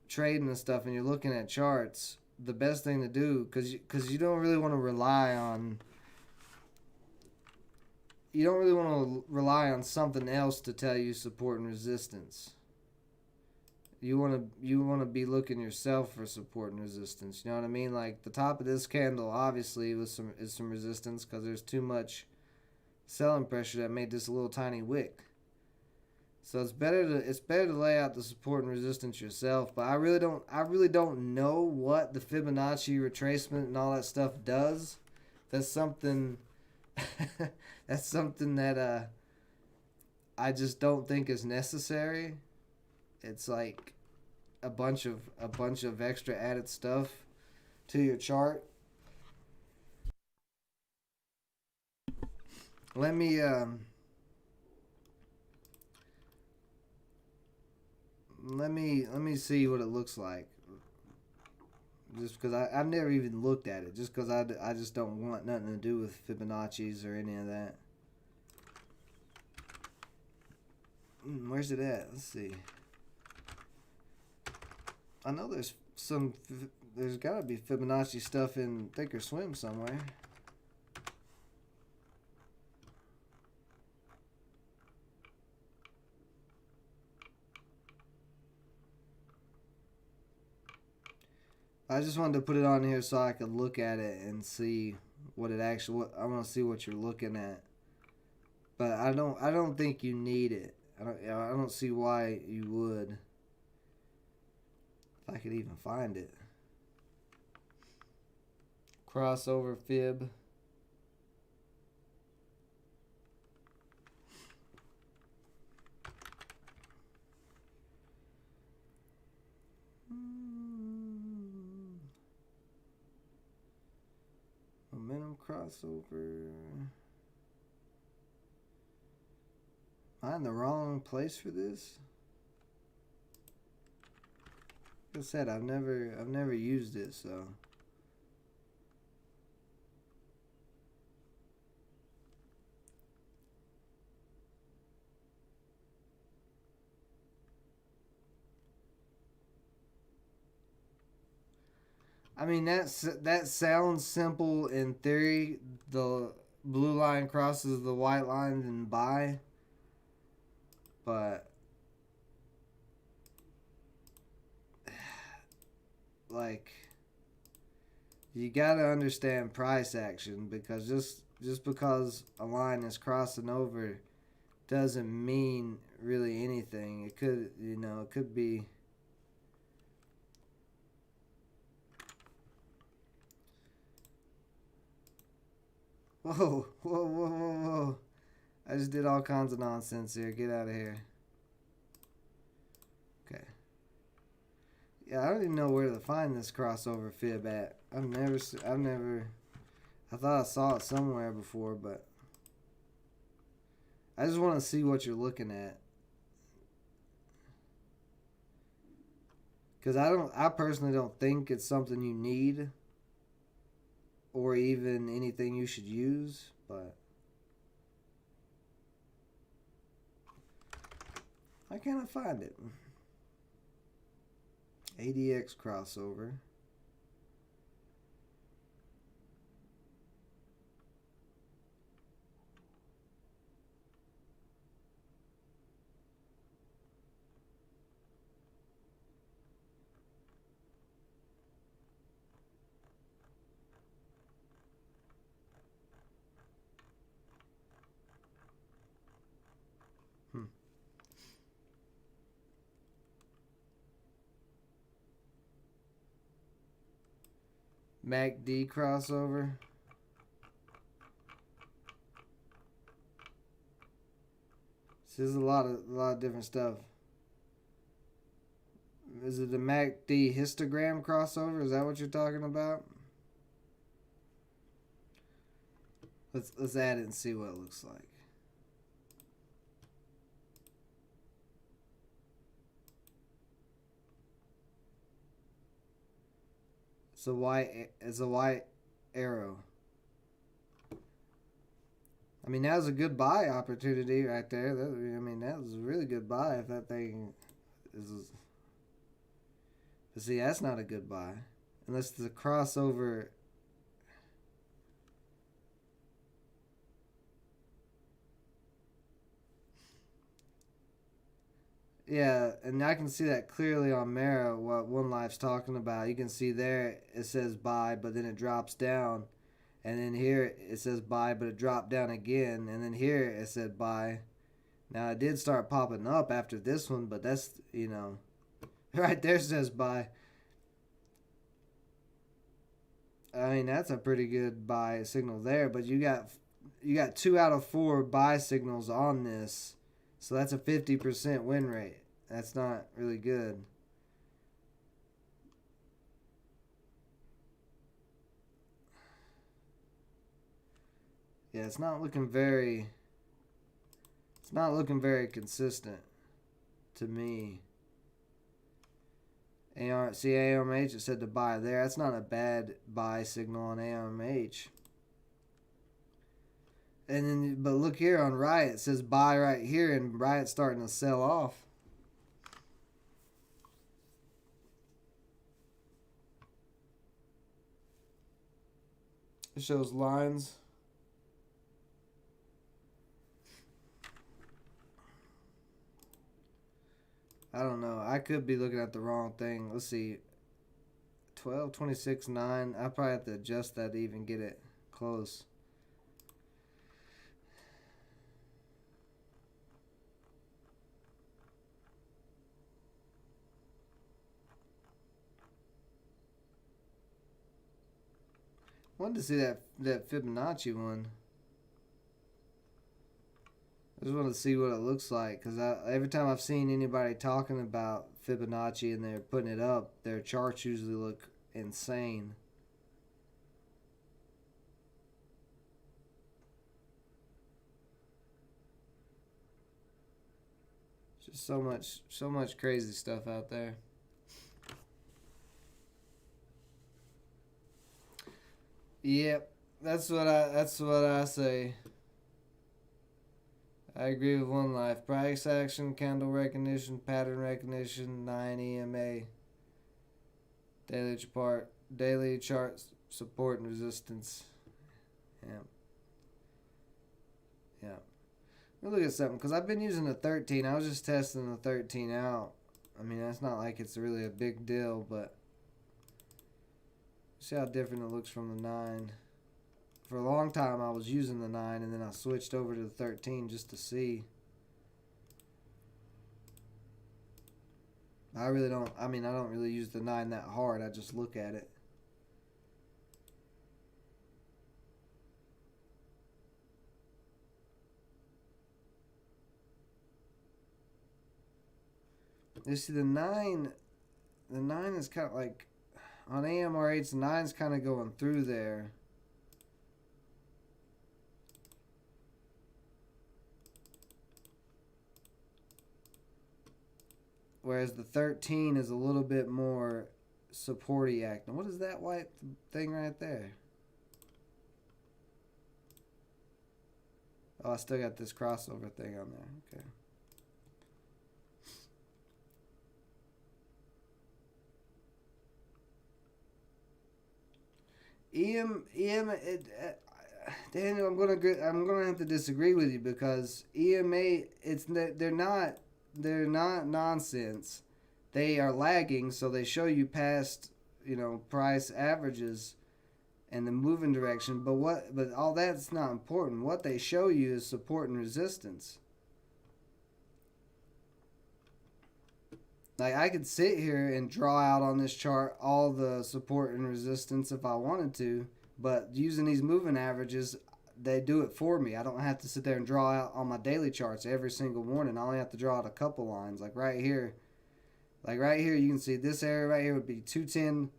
trading and stuff, and you're looking at charts, the best thing to do because you don't really want to rely on something else to tell you support and resistance. You want to be looking yourself for support and resistance. You know what I mean? Like the top of this candle obviously is some resistance because there's too much selling pressure that made this a little tiny wick. So it's better to lay out the support and resistance yourself. But I really don't know what the Fibonacci retracement and all that stuff does. That's something that's something that I just don't think is necessary. It's like a bunch of extra added stuff to your chart. Let me let me see what it looks like. Just because I've never even looked at it. Just because I just don't want nothing to do with Fibonacci's or any of that. Where's it at? Let's see. I know there's got to be Fibonacci stuff in Thinkorswim somewhere. I just wanted to put it on here so I could look at it and see what it actually. I want to see what you're looking at, but I don't think you need it. I don't see why you would. If I could even find it. Crossover fib. crossover. Am I in the wrong place for this? Like I said, I've never used it, so. I mean, that sounds simple in theory. The blue line crosses the white line and buy, but like you gotta understand price action, because just because a line is crossing over doesn't mean really anything. It could, it could be. Whoa, whoa, whoa, whoa, whoa. I just did all kinds of nonsense here. Get out of here. Okay. Yeah, I don't even know where to find this crossover fib at. I thought I saw it somewhere before, but I just want to see what you're looking at. Because I personally don't think it's something you need or even anything you should use, but I cannot find it. ADX crossover. MACD crossover. This is a lot of different stuff. Is it the MACD histogram crossover? Is that what you're talking about? Let's add it and see what it looks like. It's a white arrow. I mean, that was a good buy opportunity right there. That was a really good buy if that thing is. But see, that's not a good buy. Unless the crossover. Yeah, and I can see that clearly on Mara, what One Life's talking about. You can see there it says buy, but then it drops down. And then here it says buy, but it dropped down again. And then here it said buy. Now it did start popping up after this one, but that's, right there says buy. I mean, that's a pretty good buy signal there, but you got 2 out of 4 buy signals on this. So that's a 50% win rate. That's not really good. Yeah, it's not looking very consistent to me. ARMH, it said to buy there. That's not a bad buy signal on ARMH. And then, but look here on Riot, it says buy right here, and Riot's starting to sell off. It shows lines. I don't know. I could be looking at the wrong thing. Let's see. 12, 26, 9. I probably have to adjust that to even get it close. Wanted to see that Fibonacci one. I just want to see what it looks like, because every time I've seen anybody talking about Fibonacci and they're putting it up, their charts usually look insane. so much crazy stuff out there. Yep, that's what I say. I agree with One Life. Price action, candle recognition, pattern recognition, 9 EMA, daily chart support and resistance. Yeah. Yeah. Let me look at something because I've been using the 13. I was just testing the 13 out. I mean, that's not like it's really a big deal, but see how different it looks from the 9. For a long time, I was using the 9, and then I switched over to the 13 just to see. I don't really use the 9 that hard. I just look at it. You see, the 9 is kind of like, on AMRH, the 9's kind of going through there. Whereas the 13 is a little bit more supporty acting. What is that white thing right there? Oh, I still got this crossover thing on there. Okay. Daniel, I'm gonna have to disagree with you because EMA, they're not nonsense. They are lagging, so they show you past, price averages and the moving direction. But all that's not important. What they show you is support and resistance. Like, I could sit here and draw out on this chart all the support and resistance if I wanted to, but using these moving averages, they do it for me. I don't have to sit there and draw out on my daily charts every single morning. I only have to draw out a couple lines. Like right here, you can see this area right here would be 210.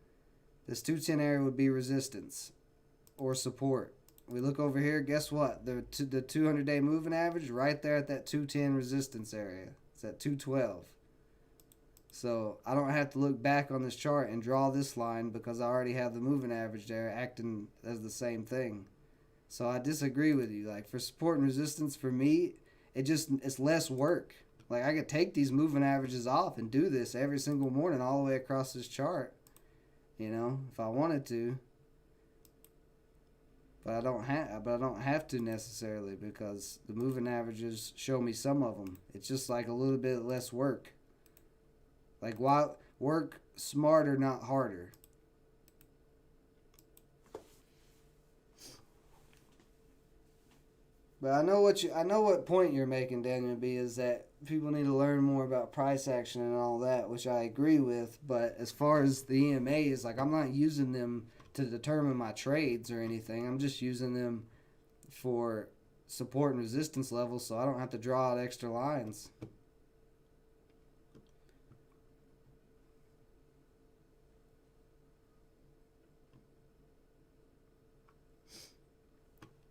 This 210 area would be resistance or support. We look over here, guess what? The 200-day moving average right there at that 210 resistance area. It's at 212. So I don't have to look back on this chart and draw this line because I already have the moving average there acting as the same thing. So I disagree with you. Like, for support and resistance, for me, it's less work. Like, I could take these moving averages off and do this every single morning all the way across this chart, if I wanted to. But I don't have to necessarily because the moving averages show me some of them. It's just like a little bit less work. Like, why work smarter, not harder? But I know what point you're making, Daniel B, is that people need to learn more about price action and all that, which I agree with. But as far as the EMAs, like, I'm not using them to determine my trades or anything. I'm just using them for support and resistance levels, so I don't have to draw out extra lines.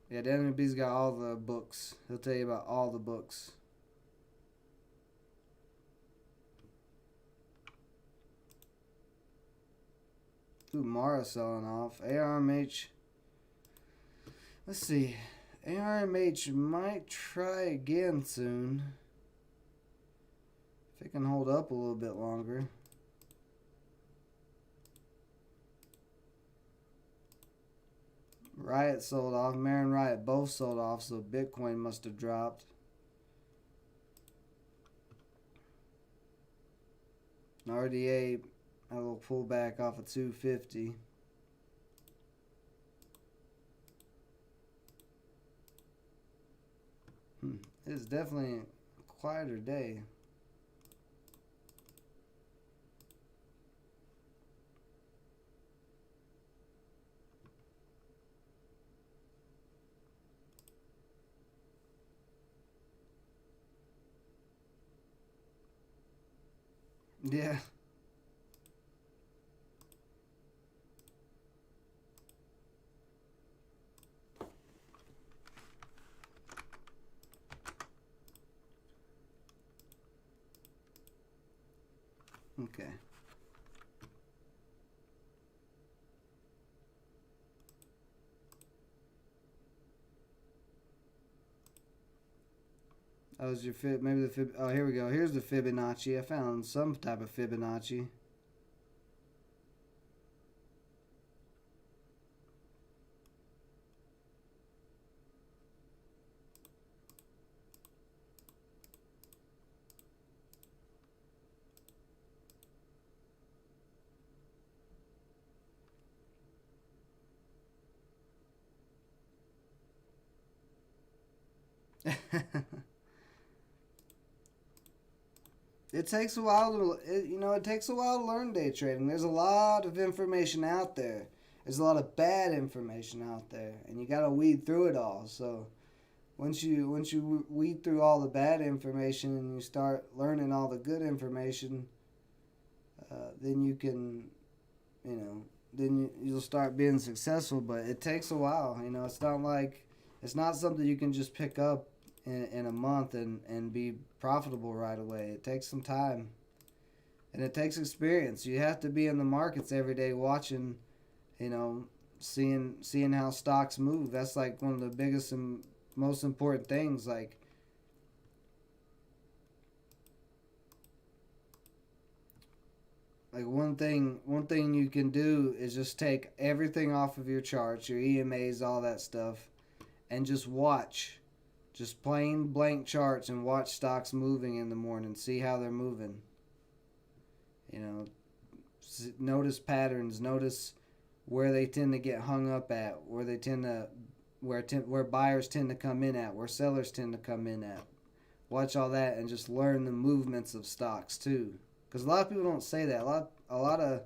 Yeah, Daniel B's got all the books. He'll tell you about all the books. Ooh, Mara selling off. ARMH. Let's see. ARMH might try again soon. If it can hold up a little bit longer. Riot sold off. Marin Riot both sold off, so Bitcoin must have dropped. RDA had a little pullback off of 250. It's definitely a quieter day. Yeah. Okay. That was your Fib. Maybe the Fib. Oh, here we go. Here's the Fibonacci. I found some type of Fibonacci. It takes a while it takes a while to learn day trading. There's a lot of information out there. There's a lot of bad information out there, and you got to weed through it all. So once you weed through all the bad information and you start learning all the good information, then you can, you'll start being successful. But it takes a while. It's not something you can just pick up in a month and be profitable right away. It takes some time, and it takes experience. You have to be in the markets every day, watching, seeing how stocks move. That's like one of the biggest and most important things. Like one thing you can do is just take everything off of your charts, your EMAs, all that stuff, and just watch. Just plain blank charts and watch stocks moving in the morning. See how they're moving. Notice patterns. Notice where they tend to get hung up at. Where buyers tend to come in at. Where sellers tend to come in at. Watch all that and just learn the movements of stocks too. Because a lot of people don't say that. A lot of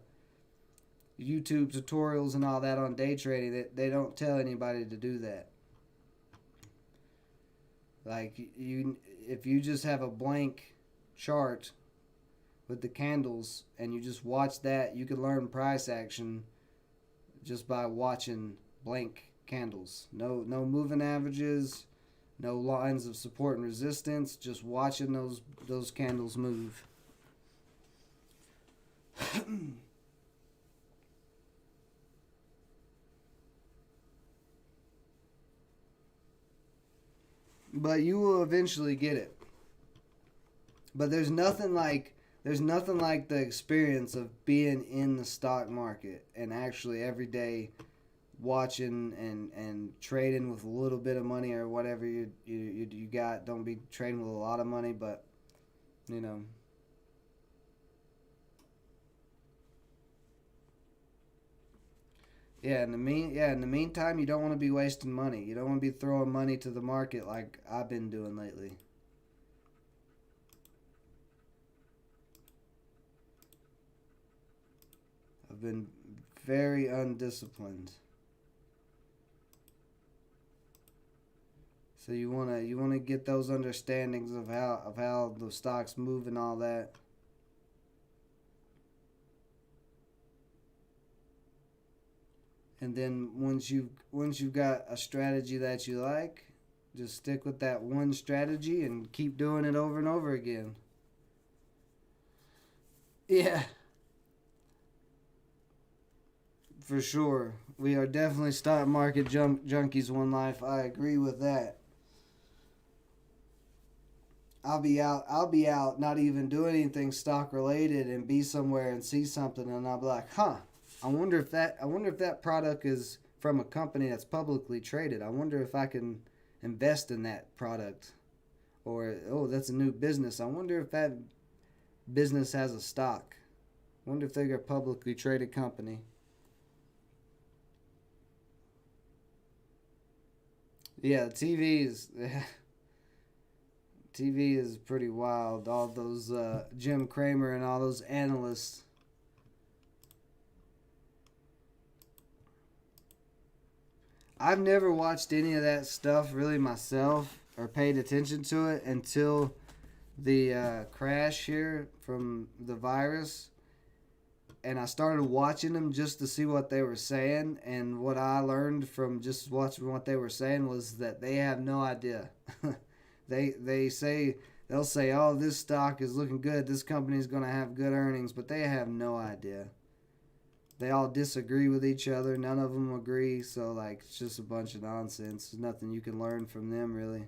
YouTube tutorials and all that on day trading, they don't tell anybody to do that. Like if you just have a blank chart with the candles and you just watch that, you can learn price action just by watching blank candles. No moving averages, no lines of support and resistance, just watching those candles move. But you will eventually get it. But there's nothing like the experience of being in the stock market and actually every day watching and trading with a little bit of money or whatever you got. Don't be trading with a lot of money, but you know. In the meantime, you don't want to be wasting money. You don't want to be throwing money to the market like I've been doing lately. I've been very undisciplined. So you wanna get those understandings of how the stocks move and all that. And then once you've got a strategy that you like, just stick with that one strategy and keep doing it over and over again. Yeah, for sure. We are definitely stock market junkies one life. I agree with that. I'll be out not even doing anything stock related and be somewhere and see something and I'll be like, "Huh. I wonder if that product is from a company that's publicly traded. I wonder if I can invest in that product." Or, "Oh, that's a new business. I wonder if that business has a stock. I wonder if they're a publicly traded company." Yeah, the TV is pretty wild. All those Jim Cramer and all those analysts. I've never watched any of that stuff really myself or paid attention to it until the crash here from the virus. And I started watching them just to see what they were saying. And what I learned from just watching what they were saying was that they have no idea. They say they'll say, oh, this stock is looking good, this company's going to have good earnings, but they have no idea. They all disagree with each other. None of them agree. So, like, it's just a bunch of nonsense. There's nothing you can learn from them, really.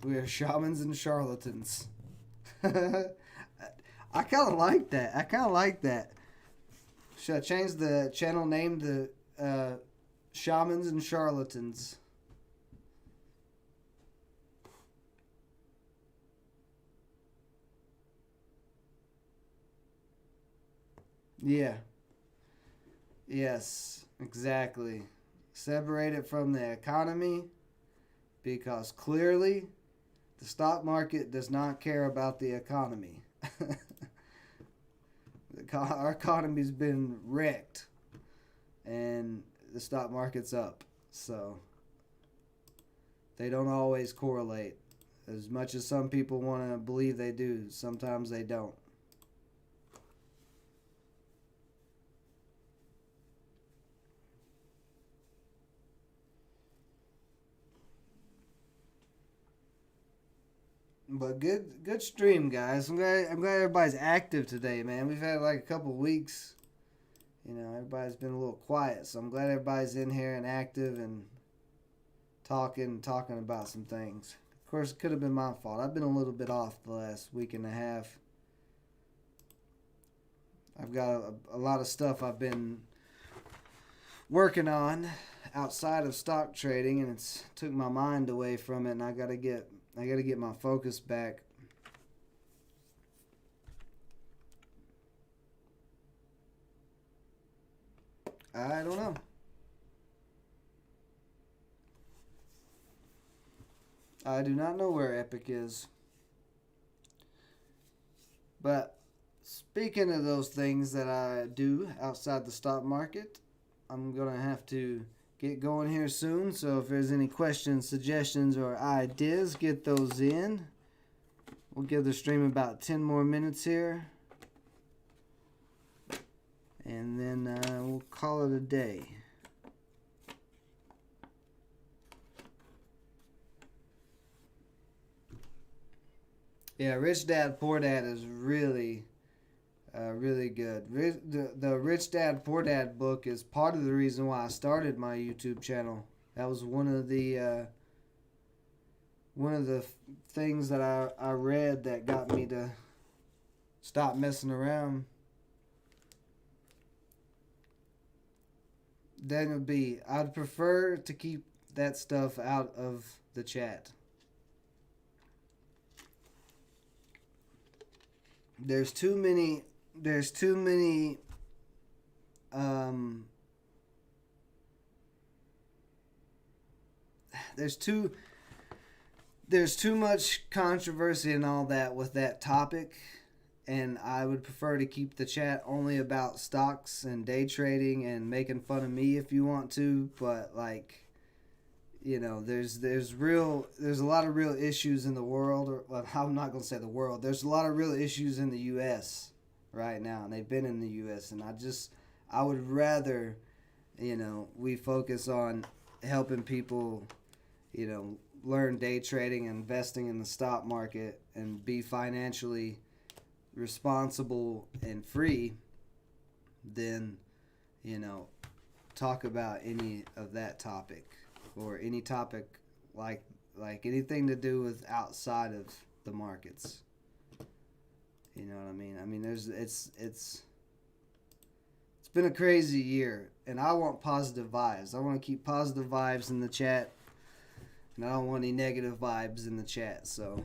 We are shamans and charlatans. I kind of like that. I kind of like that. Should I change the channel name to Shamans and Charlatans? Yeah. Yes, exactly. Separate it from the economy because clearly the stock market does not care about the economy. Our economy's been wrecked and the stock market's up. So they don't always correlate. As much as some people want to believe they do, sometimes they don't. But good stream, guys. I'm glad everybody's active today, man. We've had like a couple weeks. You know, everybody's been a little quiet, so I'm glad everybody's in here and active and talking about some things. Of course, it could have been my fault. I've been a little bit off the last week and a half. I've got a lot of stuff I've been working on outside of stock trading, and it's took my mind away from it, and I gotta get my focus back. I don't know. I do not know where Epic is. But speaking of those things that I do outside the stock market, I'm going to have to get going here soon. So if there's any questions, suggestions, or ideas, get those in. We'll give the stream about 10 more minutes here. And then we'll call it a day. Yeah, Rich Dad Poor Dad is really good. The Rich Dad Poor Dad book is part of the reason why I started my YouTube channel. That was one of the things that I read that got me to stop messing around. Then would be, I'd prefer to keep that stuff out of the chat. There's too many there's too much controversy and all that with that topic, and I would prefer to keep the chat only about stocks and day trading and making fun of me if you want to, but like, you know, there's a lot of real issues in the world, or well, I'm not going to say the world. There's a lot of real issues in the US right now, and they've been in the US, and I would rather, you know, we focus on helping people, you know, learn day trading and investing in the stock market and be financially responsible and free than, you know, talk about any of that topic or any topic like anything to do with outside of the markets. You know what I mean? I mean, it's been a crazy year, and I want positive vibes. I want to keep positive vibes in the chat, and I don't want any negative vibes in the chat, so.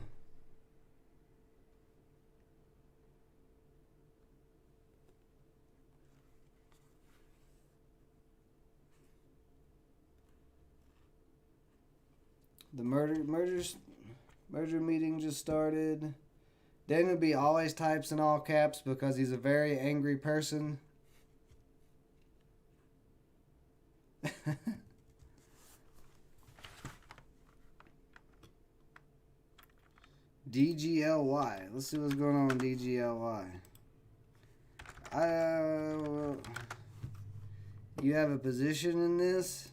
The merger meeting just started. Daniel B always types in all caps because he's a very angry person. DGLY. Let's see what's going on with DGLY. You have a position in this?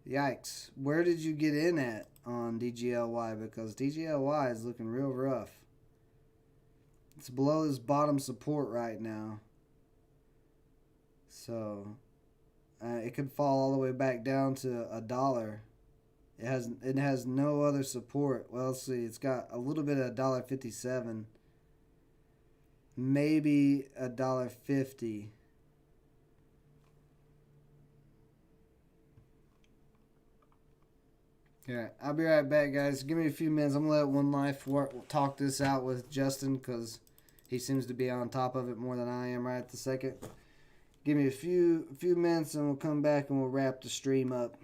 Yikes. Where did you get in at on DGLY? Because DGLY is looking real rough. It's below this bottom support right now. So it could fall all the way back down to $1. It has no other support. Well, let's see. It's got a little bit of $1.57. Maybe $1.50. Yeah, I'll be right back, guys. Give me a few minutes. I'm gonna let One Life talk this out with Justin because he seems to be on top of it more than I am right at the second. Give me a few minutes, and we'll come back and we'll wrap the stream up.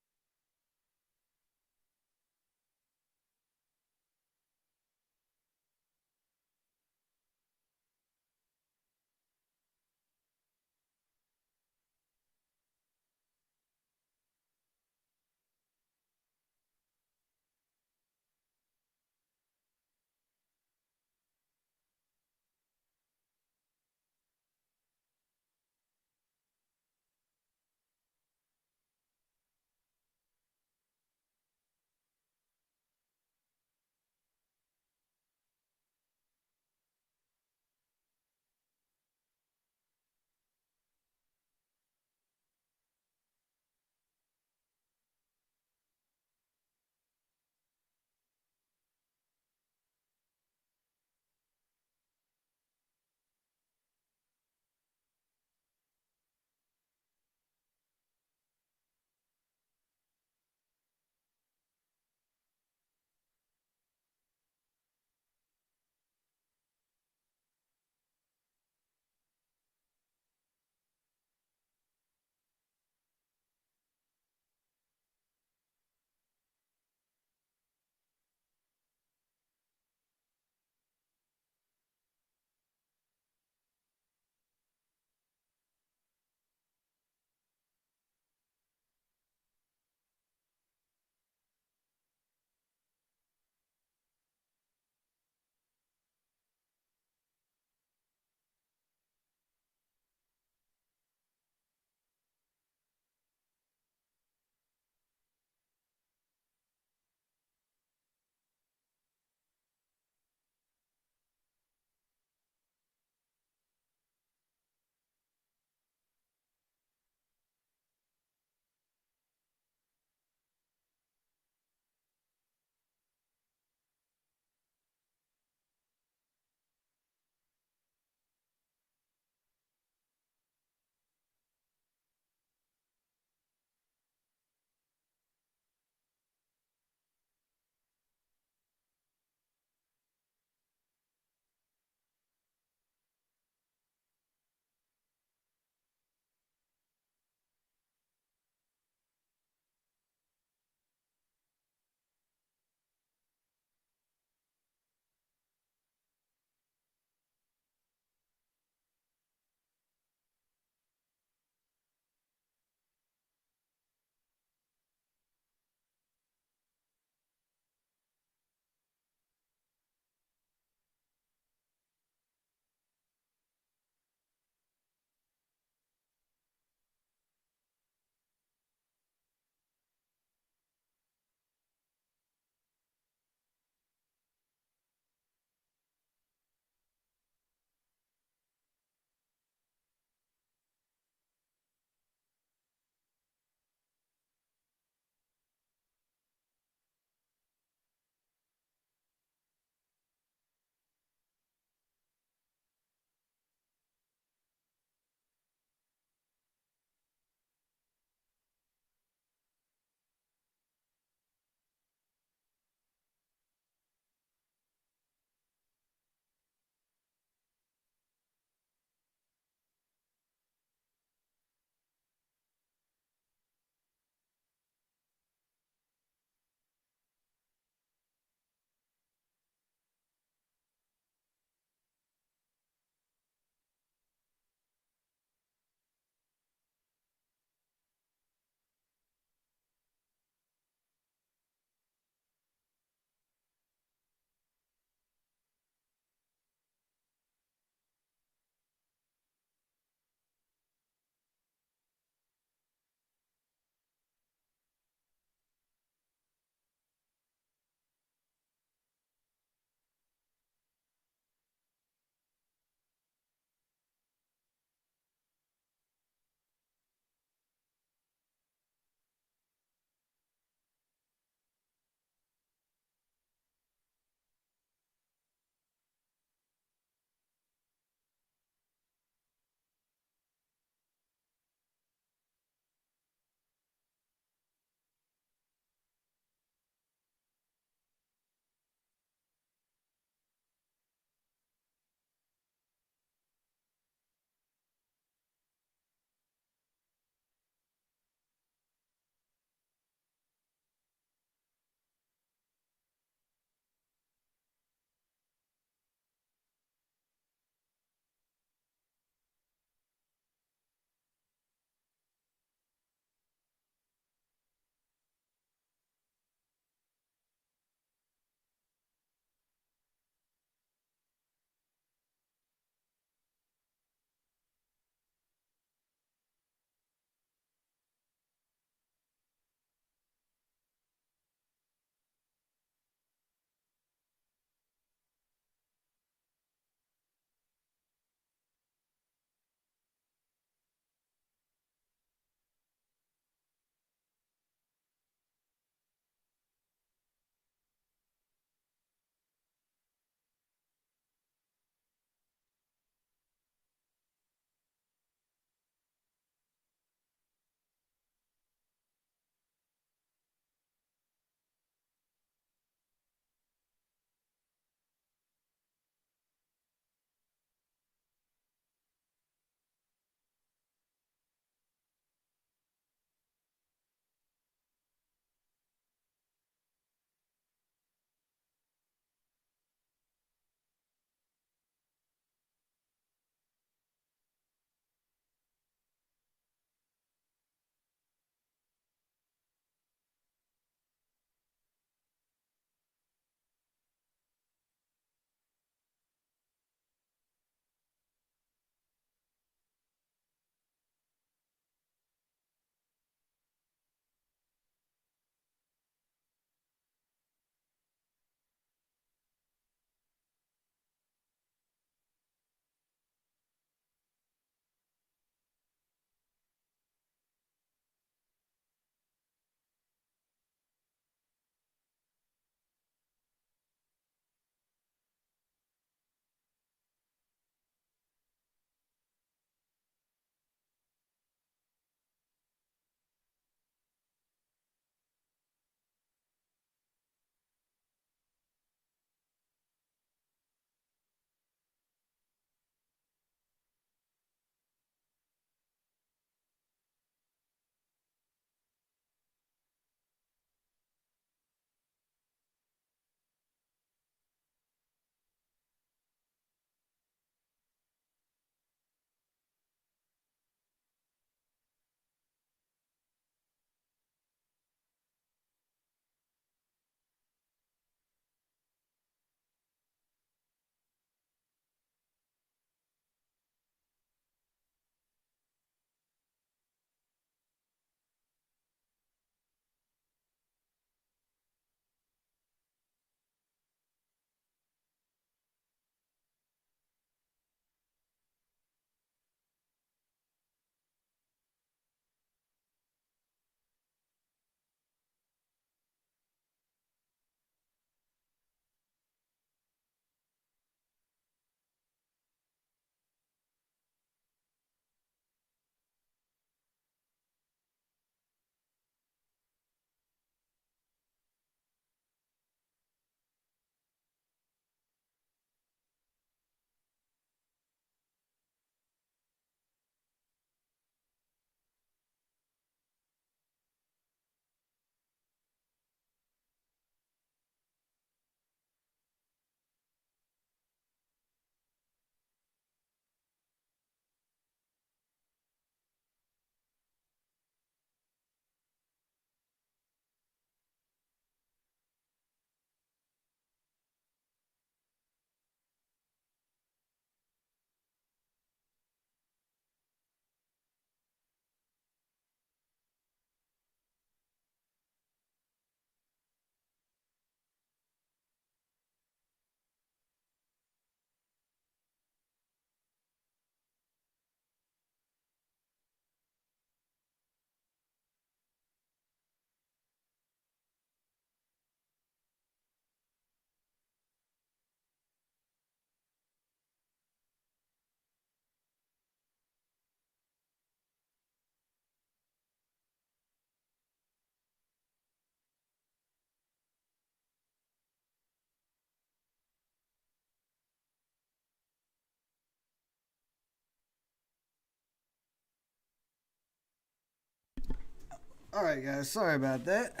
Alright guys, sorry about that.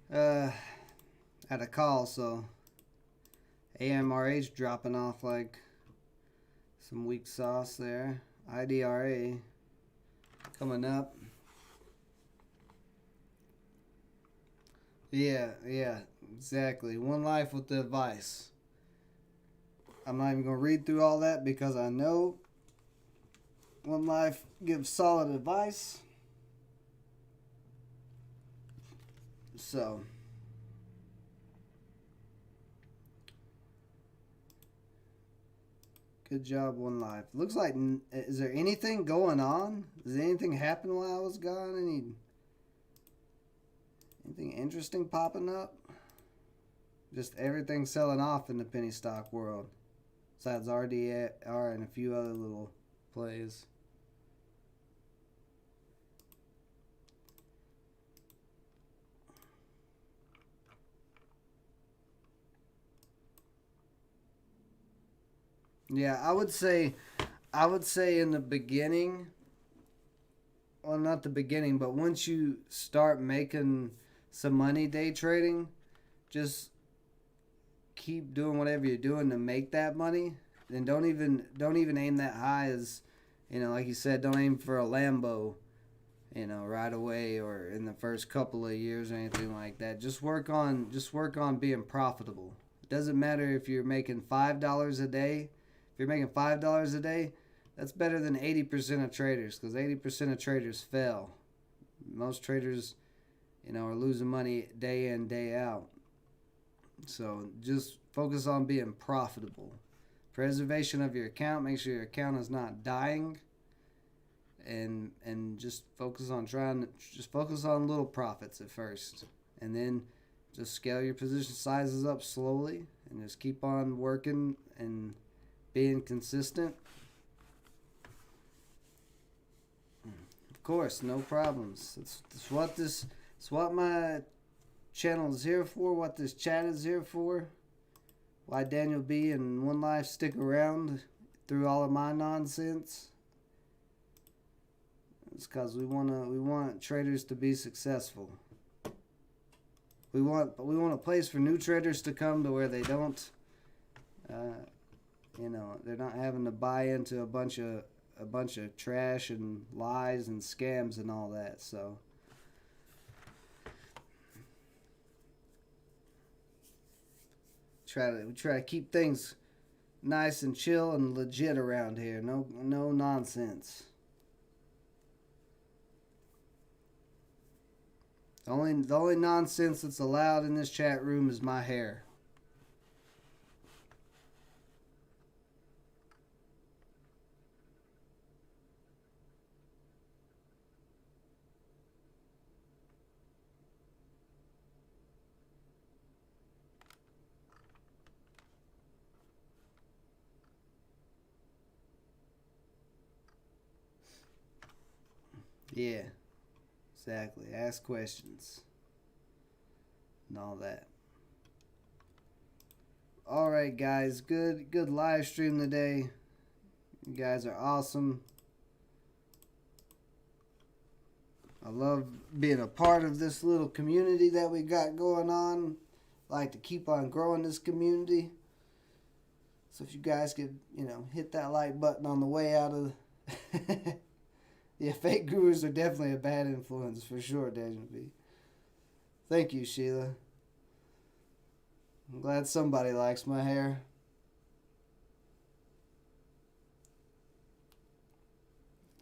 Had a call, so AMRH dropping off like some weak sauce there. IDRA coming up. Yeah, exactly. One life with the advice. I'm not even going to read through all that because I know One Life gives solid advice. So, good job, One Life. Looks like, is there anything going on? Does anything happen while I was gone? Anything interesting popping up? Just everything selling off in the penny stock world. Besides RDR and a few other little plays. Yeah, I would say in the beginning, well, not the beginning, but once you start making some money day trading, just keep doing whatever you're doing to make that money. And don't even aim that high as, like you said, don't aim for a Lambo, right away or in the first couple of years or anything like that. Just work on being profitable. It doesn't matter if you're making $5 a day. If you're making $5 a day, that's better than 80% of traders, because 80% of traders fail. Most traders, are losing money day in, day out. So just focus on being profitable. Preservation of your account. Make sure your account is not dying. And just focus on little profits at first. And then just scale your position sizes up slowly and just keep on working and being consistent. Of course, no problems. It's what my channel is here for, what this chat is here for. Why Daniel B and One Life stick around through all of my nonsense. It's because we want traders to be successful. We want a place for new traders to come to where they don't they're not having to buy into a bunch of trash and lies and scams and all that. So we try to keep things nice and chill and legit around here. No nonsense. The only nonsense that's allowed in this chat room is my hair. Yeah, exactly. Ask questions and all that. Alright guys, good live stream today. You guys are awesome. I love being a part of this little community that we got going on. I like to keep on growing this community. So if you guys could, hit that like button on the way out of yeah, fake gurus are definitely a bad influence for sure, Daniel B. Thank you, Sheila. I'm glad somebody likes my hair.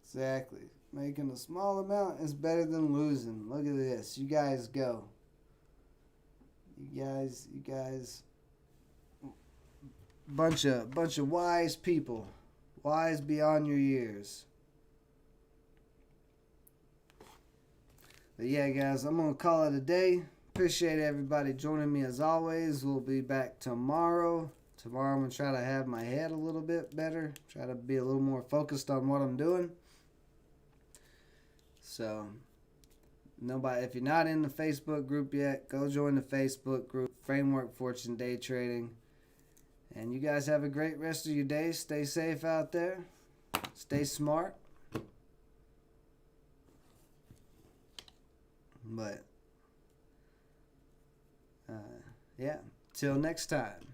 Exactly. Making a small amount is better than losing. Look at this. You guys go. You guys bunch of wise people. Wise beyond your years. But yeah, guys, I'm going to call it a day. Appreciate everybody joining me as always. We'll be back tomorrow. Tomorrow I'm going to try to have my head a little bit better. Try to be a little more focused on what I'm doing. So, if you're not in the Facebook group yet, go join the Facebook group, Framework Fortune Day Trading. And you guys have a great rest of your day. Stay safe out there. Stay smart. But yeah, till next time.